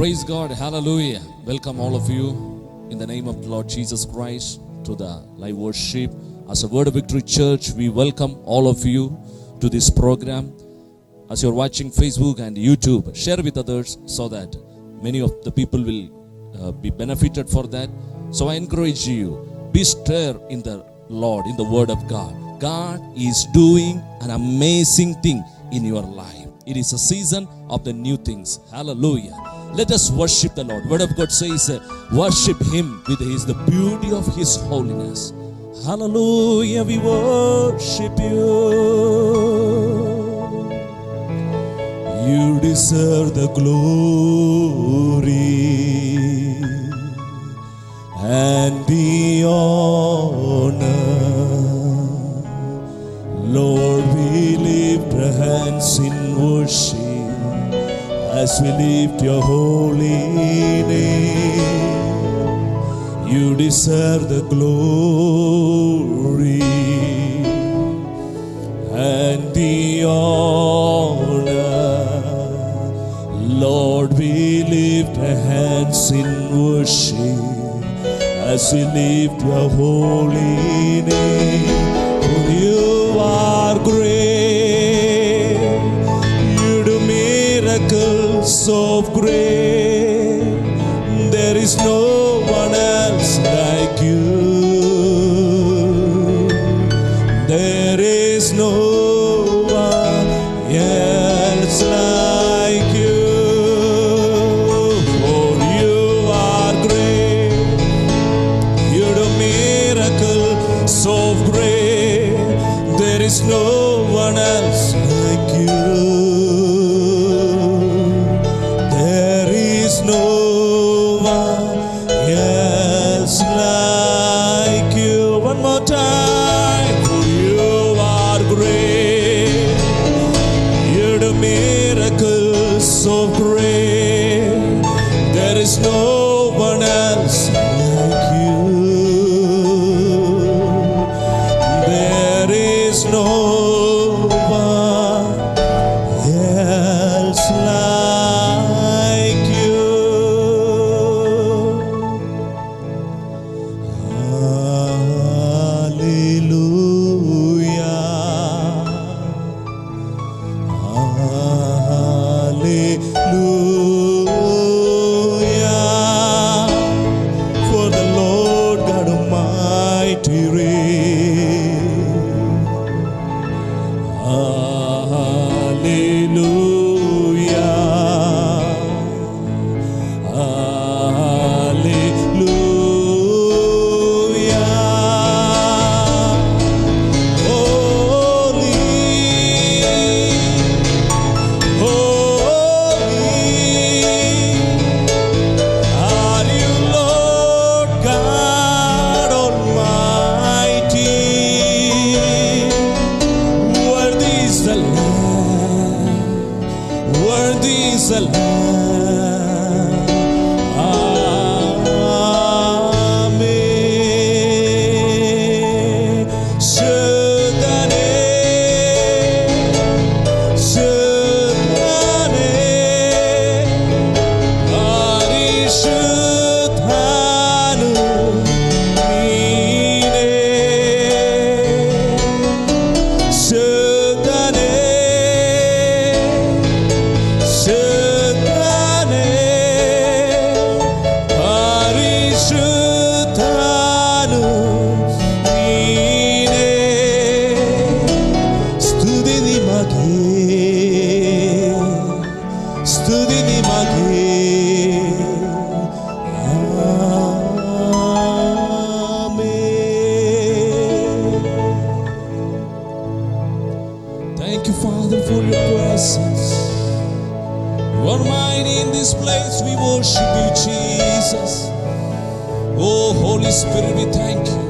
Praise God, hallelujah. Welcome all of you in the name of the Lord Jesus Christ to the live worship. As a Word of Victory Church, we welcome all of you to this program. As you're watching Facebook and YouTube, share with others so that many of the people will be benefited for that. So I encourage you, be stirred in the Lord, in the Word of God. God is doing an amazing thing in your life. It is a season of the new things. Hallelujah. Let us worship the Lord. Word of God says, worship Him with the beauty of His holiness. Hallelujah, we worship You. You deserve the glory and the honor. Lord, we lift our hands in worship as we lift Your holy name. You deserve the glory and the honor. Lord, we lift our hands in worship as we lift Your holy name. For You are great, You do miracles so great. There is no one else like You. There is no one else like You. For You are great, You do miracles so great. There is no one else like You. There is no one else like You. One more time. For You are great, You do miracles so great. There is no one else like You. There is no one else like You. Hallelujah. Hallelujah. For the Lord God Almighty reigns. Hallelujah. Hallelujah. Holy, are You, Lord God Almighty. Worthy is the Lamb, worthy is the Lamb. Amen. Shudane, Shudane, Parishudhanu Neene. Shudane, Shudane, Parishudhanu Neene. Studi Nimage, Studi Nimage. Amen. Thank You, Father, for Your presence. You are mighty in this place. We worship You, Jesus. Oh, Holy Spirit, we thank You.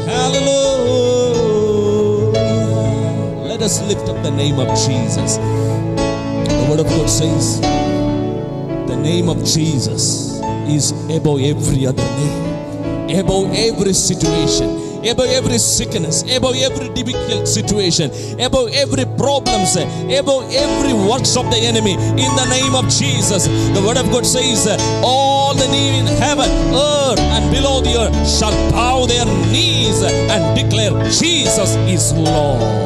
Hallelujah. Let us lift up the name of Jesus. The Word of God says, the name of Jesus is above every other name, above every situation, above every sickness, above every difficult situation, above every problems, above every works of the enemy. In the name of Jesus, the word of God says, all the knee in heaven, earth, and below the earth shall bow their knees and declare Jesus is Lord.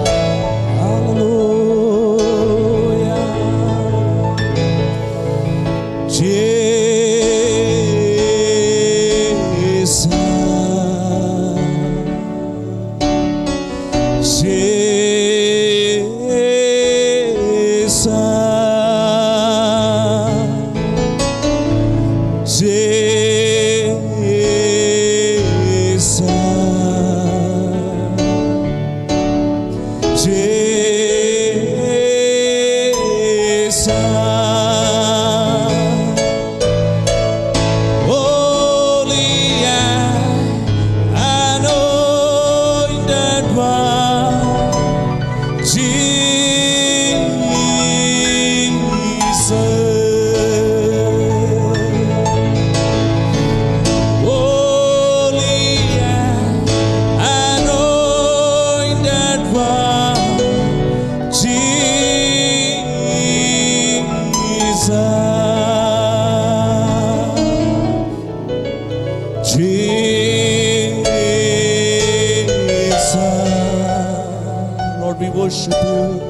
Lord, we worship you.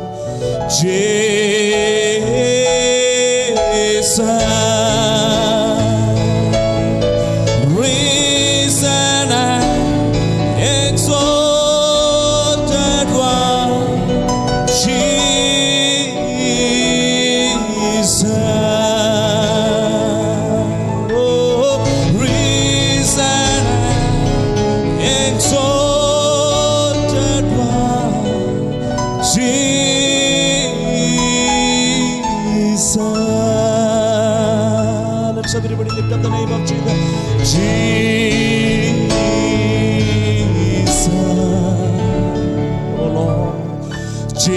Jesus, risen and exalted one, Jesus, oh, risen and exalted one, Jesus. Let's everybody lift up the name of Jesus. Jesus, oh Lord, Jesus,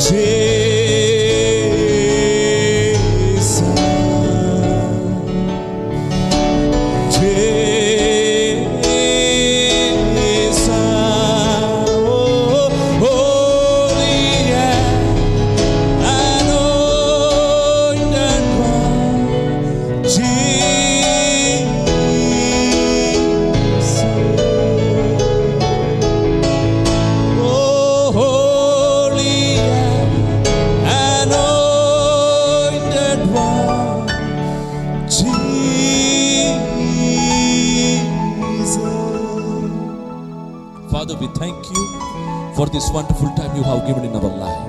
Jesus, Jesus, oh, holy and anointed one, Jesus, oh, holy and anointed one, Jesus. Father, we thank you for this wonderful time you have given in our life.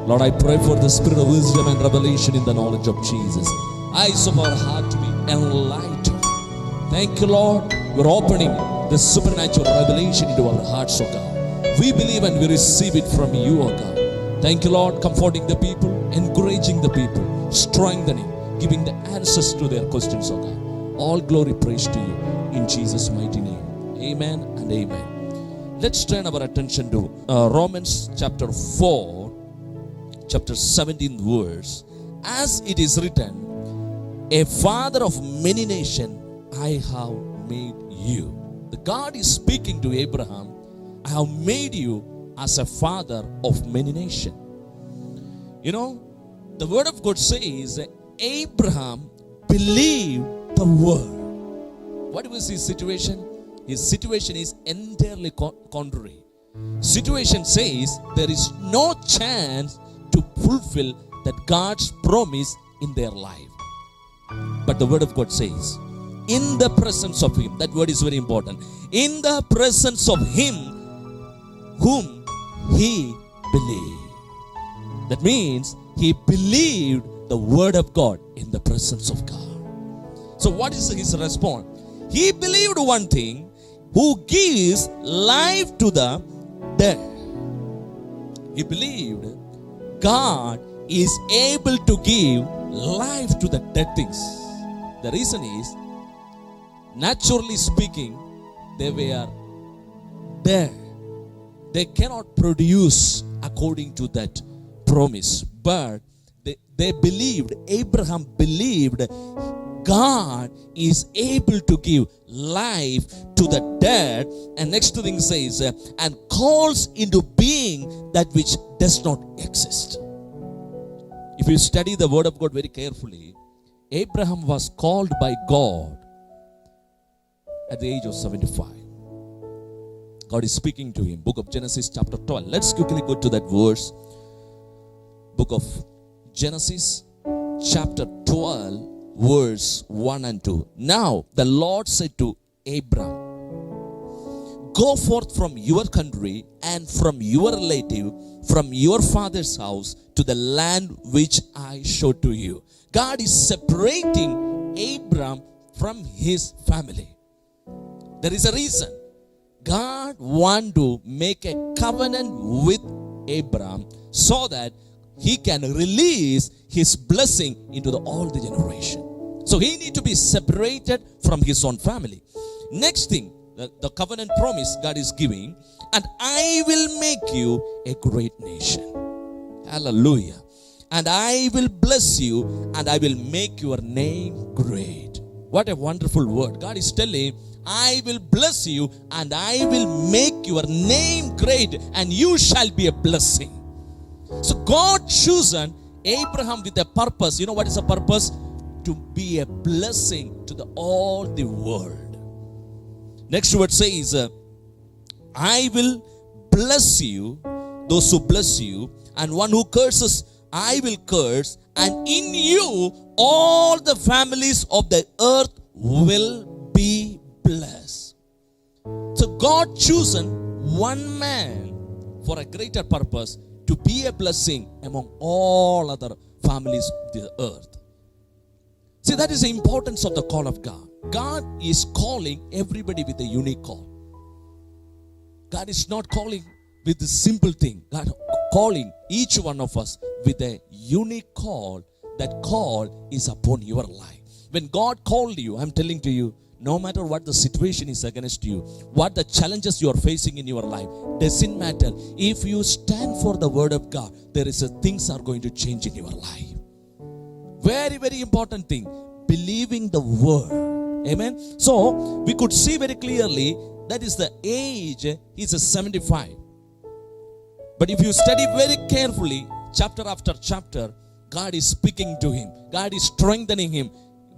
Lord, I pray for the spirit of wisdom and revelation in the knowledge of Jesus. Eyes of our heart to be enlightened. Thank you, Lord. You're opening the supernatural revelation into our hearts, oh God. We believe and we receive it from you, oh God. Thank you, Lord, comforting the people, encouraging the people, strengthening, giving the answers to their questions, oh God. All glory, praise to you in Jesus' mighty name. Amen and amen. Let's turn our attention to Romans chapter 4, chapter 17 verse. As it is written, a father of many nations I have made you. The God is speaking to Abraham. I have made you as a father of many nations. You know, the word of God says Abraham believed the word. What was his situation? His situation is entirely contrary. Situation says there is no chance to fulfill that God's promise in their life. But the word of God says, in the presence of him, that word is very important, in the presence of him whom he believed. That means he believed the word of God in the presence of God. So what is his response? He believed one thing, who gives life to the dead. He believed God is able to give life to the dead things. The reason is, naturally speaking, they were dead. They cannot produce according to that promise, but They believed, Abraham believed God is able to give life to the dead. And next thing says, and calls into being that which does not exist. If you study the word of God very carefully, Abraham was called by God at the age of 75. God is speaking to him. Book of Genesis chapter 12. Let's quickly go to that verse. Book of Genesis chapter 12 verse 1 and 2. Now the Lord said to Abram, go forth from your country and from your relative, from your father's house, to the land which I show to you. God is separating Abram from his family. There is a reason. God wants to make a covenant with Abram so that he can release his blessing into all the generation. So he need to be separated from his own family. Next thing, the covenant promise God is giving, and I will make you a great nation. Hallelujah. And I will bless you, and I will make your name great. What a wonderful word. God is telling, I will bless you, and I will make your name great, and you shall be a blessing. So God chosen Abraham with a purpose. You know what is a purpose? To be a blessing to all the world. Next word says, I will bless you, those who bless you, and one who curses, I will curse, and in you all the families of the earth will be blessed. So God chosen one man for a greater purpose, to be a blessing among all other families of the earth. See, that is the importance of the call of God. God is calling everybody with a unique call. God is not calling with the simple thing. God calling each one of us with a unique call. That call is upon your life. When God called you, I'm telling to you, no matter what the situation is against you, what the challenges you are facing in your life, doesn't matter. If you stand for the word of God, there is things are going to change in your life. Very, very important thing. Believing the word. Amen. So we could see very clearly that is the age. He's a 75. But if you study very carefully, chapter after chapter, God is speaking to him. God is strengthening him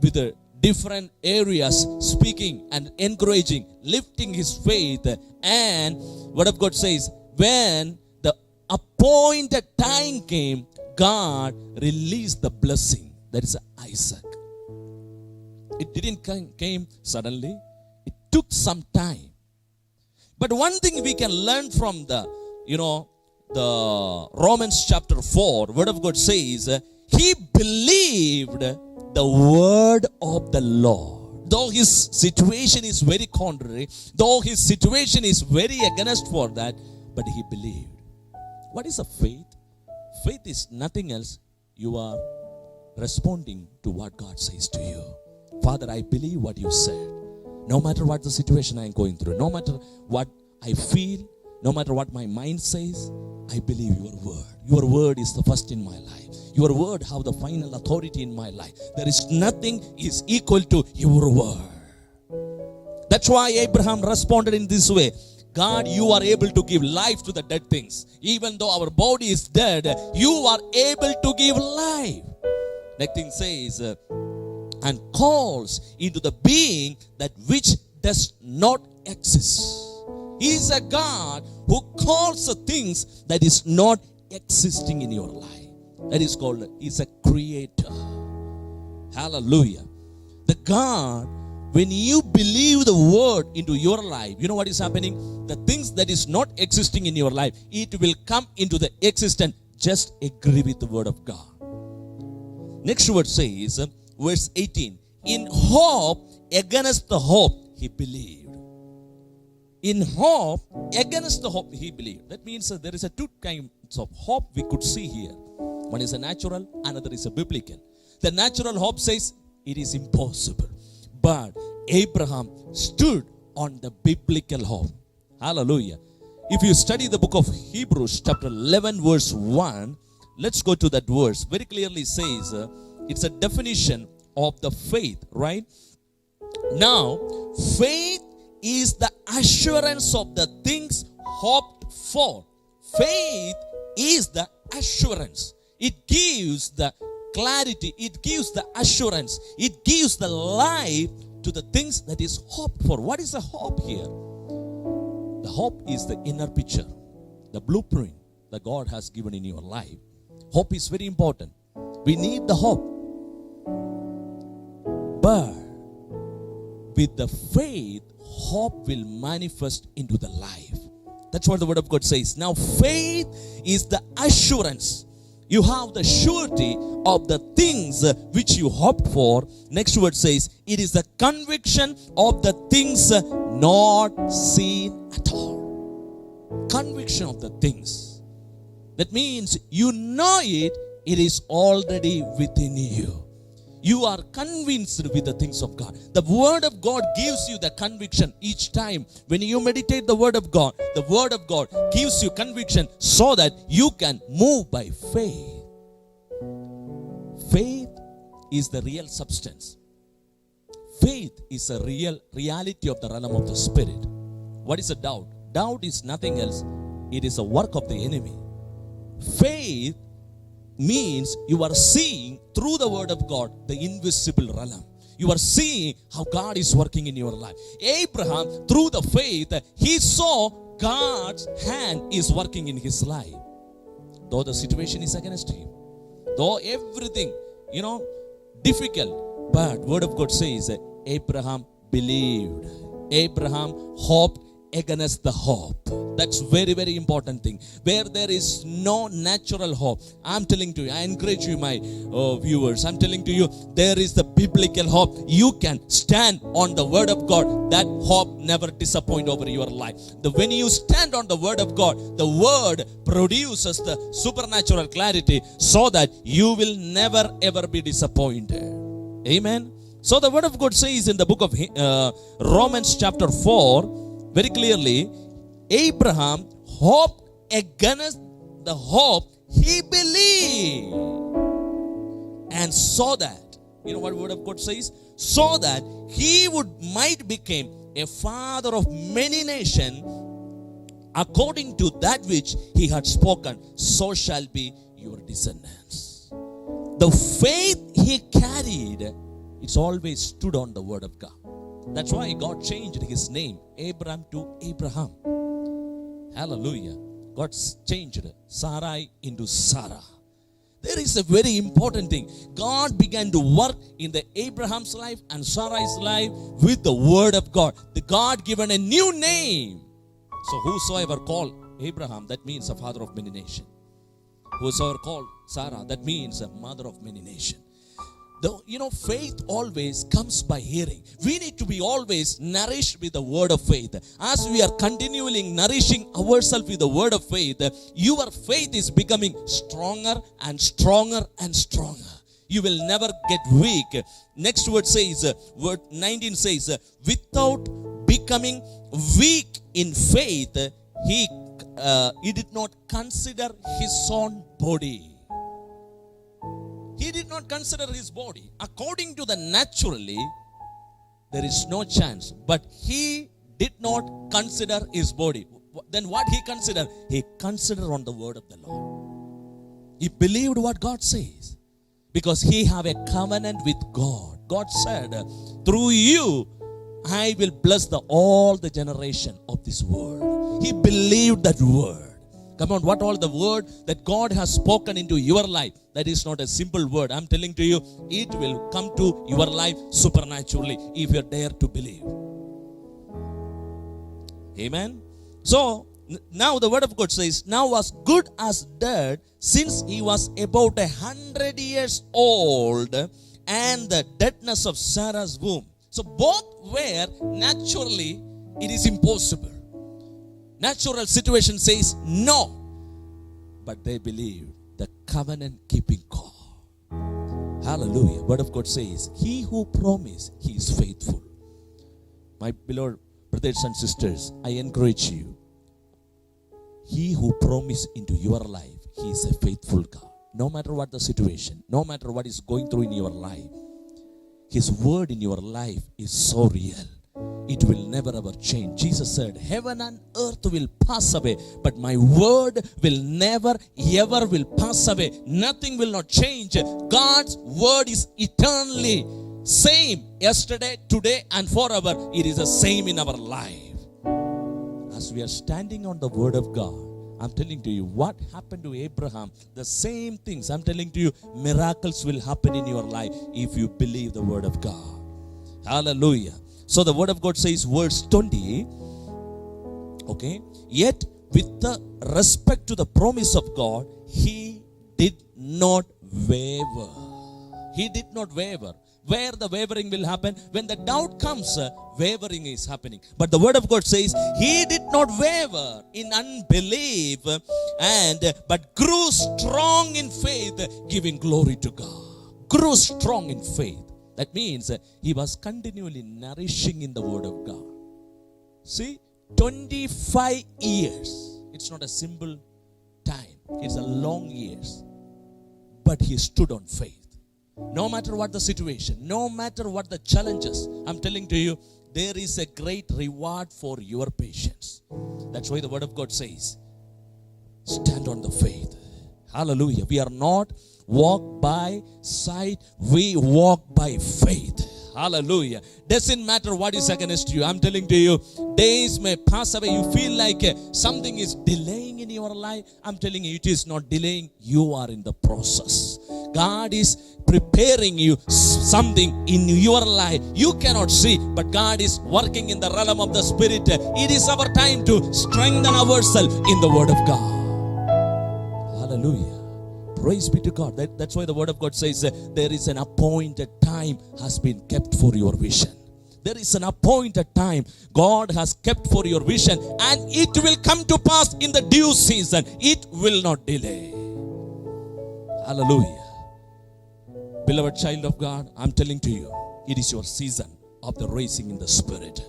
with the different areas, speaking and encouraging, lifting his faith. And word of God says, when the appointed time came, God released the blessing. That is Isaac. It didn't came suddenly. It took some time. But one thing we can learn from the Romans chapter 4, word of God says, he believed the word of the Lord. Though his situation is very contrary, though his situation is very against for that, but he believed. What is a faith? Faith is nothing else. You are responding to what God says to you. Father, I believe what you said. No matter what the situation I am going through, no matter what I feel, no matter what my mind says, I believe your word. Your word is the first in my life. Your word have the final authority in my life. There is nothing is equal to your word. That's why Abraham responded in this way. God, you are able to give life to the dead things. Even though our body is dead, you are able to give life. Next thing says, and calls into the being that which does not exist. He is a God who calls the things that is not existing in your life. That is called, He's a creator. Hallelujah. The God, when you believe the word into your life, you know what is happening? The things that is not existing in your life, it will come into the existence. Just agree with the word of God. Next word says, verse 18, in hope against the hope he believed. In hope against the hope he believed. That means there is two kinds of hope we could see here. One is a natural, another is a biblical. The natural hope says it is impossible. But Abraham stood on the biblical hope. Hallelujah. If you study the book of Hebrews chapter 11 verse 1, let's go to that verse. Very clearly says, it's a definition of the faith, right? Now, faith is the assurance of the things hoped for. Faith is the assurance. It gives the clarity. It gives the assurance. It gives the life to the things that is hoped for. What is the hope here? The hope is the inner picture, the blueprint that God has given in your life. Hope is very important. We need the hope. But with the faith, hope will manifest into the life. That's what the word of God says. Now, faith is the assurance. You have the surety of the things which you hoped for. Next word says, it is the conviction of the things not seen at all. Conviction of the things. That means you know it, it is already within you. You are convinced with the things of God. The word of God gives you the conviction each time. When you meditate the word of God, the word of God gives you conviction so that you can move by faith. Faith is the real substance. Faith is a real reality of the realm of the spirit. What is a doubt? Doubt is nothing else. It is a work of the enemy. Faith means you are seeing through the word of God the invisible realm. You are seeing how God is working in your life. Abraham, through the faith, he saw God's hand is working in his life. Though the situation is against him, though everything, difficult, but word of God says that Abraham believed. Abraham hoped against the hope. That's very, very important thing. Where there is no natural hope, I'm telling to you, I encourage you, my viewers, I'm telling to you, there is the biblical hope. You can stand on the word of God. That hope never disappoint over your life. When you stand on the word of God, the word produces the supernatural clarity so that you will never ever be disappointed. Amen. So the word of God says in the book of Romans chapter 4, very clearly, Abraham hoped against the hope he believed and saw that. You know what the word of God says? So that he might become a father of many nations according to that which he had spoken. So shall be your descendants. The faith he carried, it's always stood on the word of God. That's why God changed his name, Abram to Abraham. Hallelujah. God changed Sarai into Sarah. There is a very important thing. God began to work in the Abraham's life and Sarai's life with the word of God. The God given a new name. So whosoever called Abraham, that means a father of many nations. Whosoever called Sarah, that means a mother of many nations. Faith always comes by hearing. We need to be always nourished with the word of faith. As we are continually nourishing ourselves with the word of faith, your faith is becoming stronger and stronger and stronger. You will never get weak. Next word says, word 19 says, without becoming weak in faith, he did not consider his own body. He did not consider his body. According to the naturally, there is no chance. But he did not consider his body. Then what he considered? He considered on the word of the Lord. He believed what God says. Because he have a covenant with God. God said, through you, I will bless all the generation of this world. He believed that word. Come on, what all the word that God has spoken into your life, that is not a simple word. I'm telling to you, it will come to your life supernaturally if you dare to believe. Amen. So, now the word of God says, now was good as dead since he was about 100 years old and the deadness of Sarah's womb. So, both were naturally, it is impossible. Natural situation says no. But they believe the covenant-keeping God. Hallelujah. Word of God says, he who promised, he is faithful. My beloved brothers and sisters, I encourage you. He who promised into your life, he is a faithful God. no matter what the situation, no matter what is going through in your life, His word in your life is so real. It will never ever change. Jesus said, heaven and earth will pass away, but my word will never ever will pass away. Nothing will not change. God's word is eternally same, yesterday, today and forever. It is the same in our life. As we are standing on the word of God, I'm telling to you, what happened to Abraham, the same things, I'm telling to you, miracles will happen in your life if you believe the word of God. Hallelujah. So the word of God says, verse 20, okay, yet with the respect to the promise of God, he did not waver. He did not waver. Where the wavering will happen? When the doubt comes, wavering is happening. But the word of God says, he did not waver in unbelief, but grew strong in faith, giving glory to God. Grew strong in faith. That means he was continually nourishing in the word of God. See, 25 years. It's not a simple time. It's a long years. But he stood on faith. No matter what the situation, no matter what the challenges, I'm telling to you, there is a great reward for your patience. That's why the word of God says, stand on the faith. Hallelujah. We are not walk by sight, we walk by faith. Hallelujah. Doesn't matter what is against you. I'm telling to you, days may pass away. You feel like something is delaying in your life. I'm telling you, it is not delaying. You are in the process. God is preparing you something in your life. You cannot see, but God is working in the realm of the Spirit. It is our time to strengthen ourselves in the word of God. Hallelujah. Praise be to God. That's why the word of God says there is an appointed time has been kept for your vision. There is an appointed time God has kept for your vision, and it will come to pass in the due season. It will not delay. Hallelujah. Beloved child of God, I'm telling to you, it is your season of the racing in the Spirit.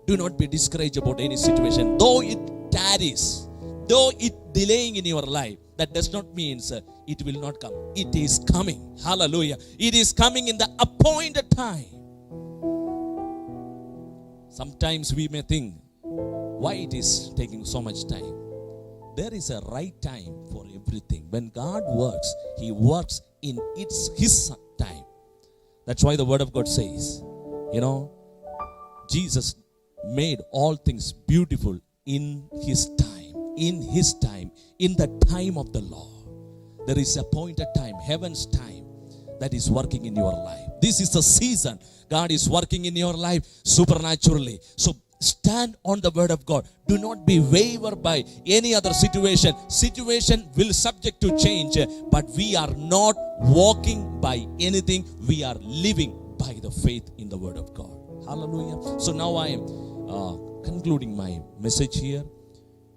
Do not be discouraged about any situation. Though it tarries, though it delaying in your life, that does not mean it will not come. It is coming. Hallelujah. It is coming in the appointed time. Sometimes we may think, why it is taking so much time? There is a right time for everything. When God works, He works in His time. That's why the word of God says, Jesus made all things beautiful in His time. In His time, in the time of the Lord. There is a appointed time, heaven's time, that is working in your life. This is the season God is working in your life supernaturally. So stand on the word of God. Do not be wavered by any other situation. Situation will subject to change, but we are not walking by anything. We are living by the faith in the word of God. Hallelujah. So now I am concluding my message here.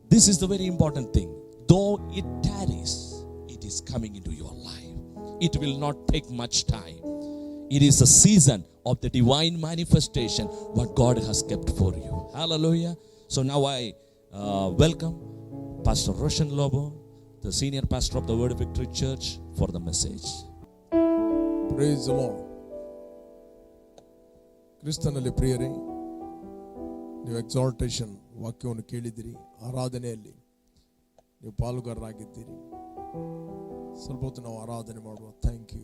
This is the very important thing. Though it tarries, it is coming into your life. It will not take much time. It is a season of the divine manifestation what God has kept for you. Hallelujah. So now I welcome Pastor Roshan Lobo, the senior pastor of the Word of Victory Church, for the message. Praise the Lord. ಕ್ರಿಸ್ತನಲ್ಲಿ ಪ್ರಿಯರೇ, ನೀವು exaltation ವಾಕ್ಯವನ್ನು ಕೇಳಿದಿರಿ, ಆರಾಧನೆಯಲ್ಲಿ ನೀವು ಪಾಲುಗಾರರಾಗಿದ್ದೀರಿ. ಸ್ವಲ್ಪ ಹೊತ್ತು ನಾವು ಆರಾಧನೆ ಮಾಡುವ. Thank you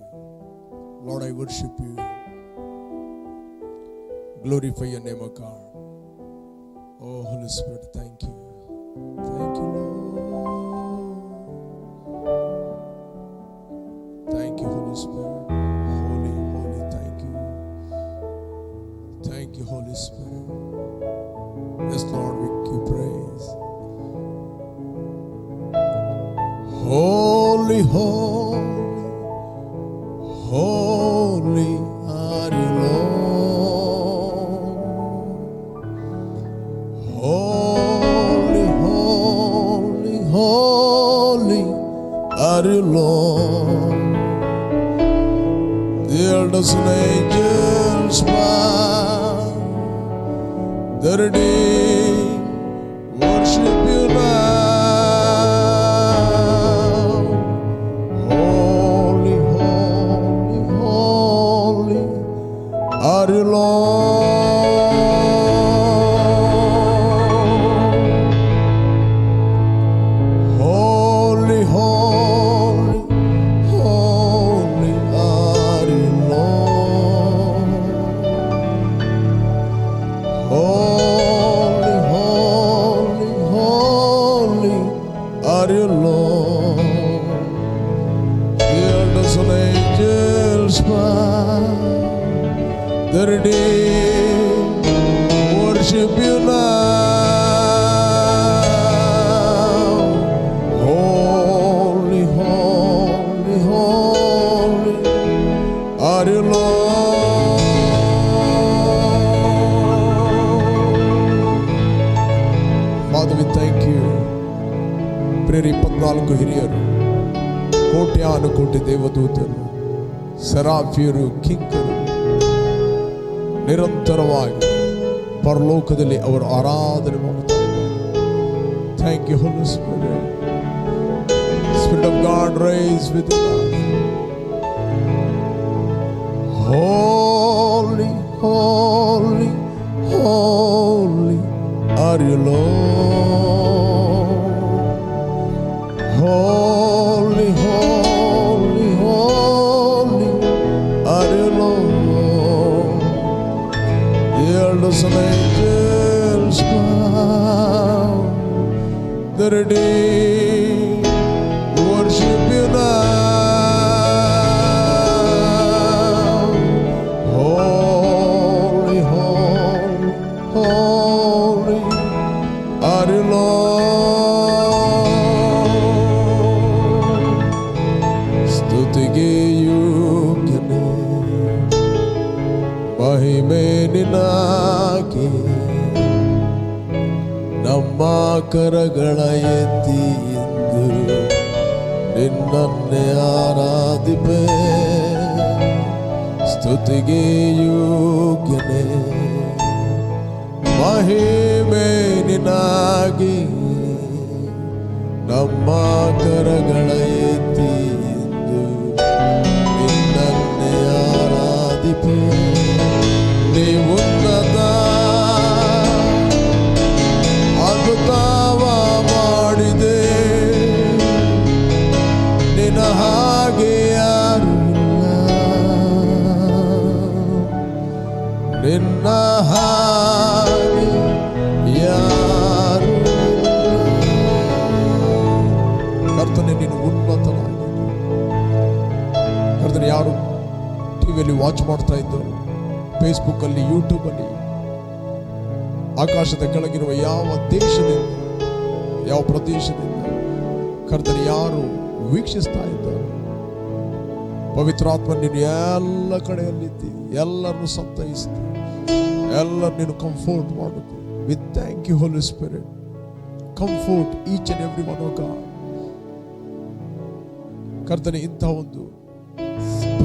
Lord, I worship you, glorify your name, O God. O Holy Spirit, thank you, thank you Lord, thank you Holy Spirit, holy holy, thank you, thank you Holy Spirit. Yes Lord, we give you praise. Holy, holy, holy are you Lord. Holy, holy, holy are you Lord. The elders and angels bow, the redeemed worship you now. angels bow the redeemed worship you now. Holy, holy, holy are you, Lord. Father, we thank you. ಪ್ರೇರಿ 24 ಹಿರಿಯರು, ಕೋಟ್ಯಾನುಕೋಟಿ ದೇವದೂತರು, ಸೆರಾಫಿಯರು, ಕಿಂಕರು ನಿರಂತರವಾಗಿ ಪರಲೋಕದಲ್ಲಿ ಅವರು ಆರಾಧನೆ ಮಾಡುತ್ತಾರೆ. Thank you Holy Spirit. Spirit of God reigns within us. Holy, holy, holy are you, Lord. Holy, holy, holy are you, Lord. The elders and angels bow the redeemed worship you now. Holy, holy, holy are you, Lord. ಸ್ತುತಿಗೆ ಯೋಗ್ಯನೇ ಮಹಿಮೆ ನಿನಗೆ, ನಮ್ಮ ಕರಗಳ ಎತ್ತಿ ಎಂದು ನಿನ್ನನ್ನೇ ಆರಾಧಿಪೆ. ಸ್ತುತಿಗೆ ಯೋಗ್ಯನೇ ಮಹಿಮೆ ನಿನಗೆ, ನಮ್ಮ ಕರಗಳ ಎತ್ತಿ ಎಂದು ನಿನ್ನನ್ನೇ ಆರಾಧಿಪೆ. ನೀವುನ್ನತ ಅದ್ಭುತವ ಮಾಡಿದೆ, ನಿನ್ನ ಹಾಗೆ ಯಾರು ಇಲ್ಲ, ನಿನ್ನ ಹಾಗೆ ಯಾರು ಇಲ್ಲ. ಕರ್ತನೇ, ನೀನು ಉನ್ನತನಾಗಿ. ಕರ್ತನೇ, ಯಾರು ಟಿವಿಯಲ್ಲಿ ವಾಚ್ ಮಾಡ್ತಾ ಇದ್ದರು, ಫೇಸ್ಬುಕ್ ಅಲ್ಲಿ, ಯೂಟ್ಯೂಬ್ ಅಲ್ಲಿ, ಆಕಾಶದ ಕೆಳಗಿರುವ ಯಾವ ದೇಶದಿಂದ, ಯಾವ ಪ್ರದೇಶದಿಂದ ಕರ್ತನೇ ಯಾರು ವೀಕ್ಷಿಸ್ತಾ ಇದ್ದಾರೆ, ಪವಿತ್ರಾತ್ಮ ನೀನು ಎಲ್ಲ ಕಡೆಯಲ್ಲಿದ್ದಿ, ಎಲ್ಲರನ್ನು ಸಂತೈಸ್ತಿ, ಎಲ್ಲರೂ ನೀನು ಕಂಫರ್ಟ್ ಮಾಡುತ್ತೆ. We thank you Holy Spirit. Comfort each and every one of God. ಕರ್ತನೇ, ಇಂಥ ಒಂದು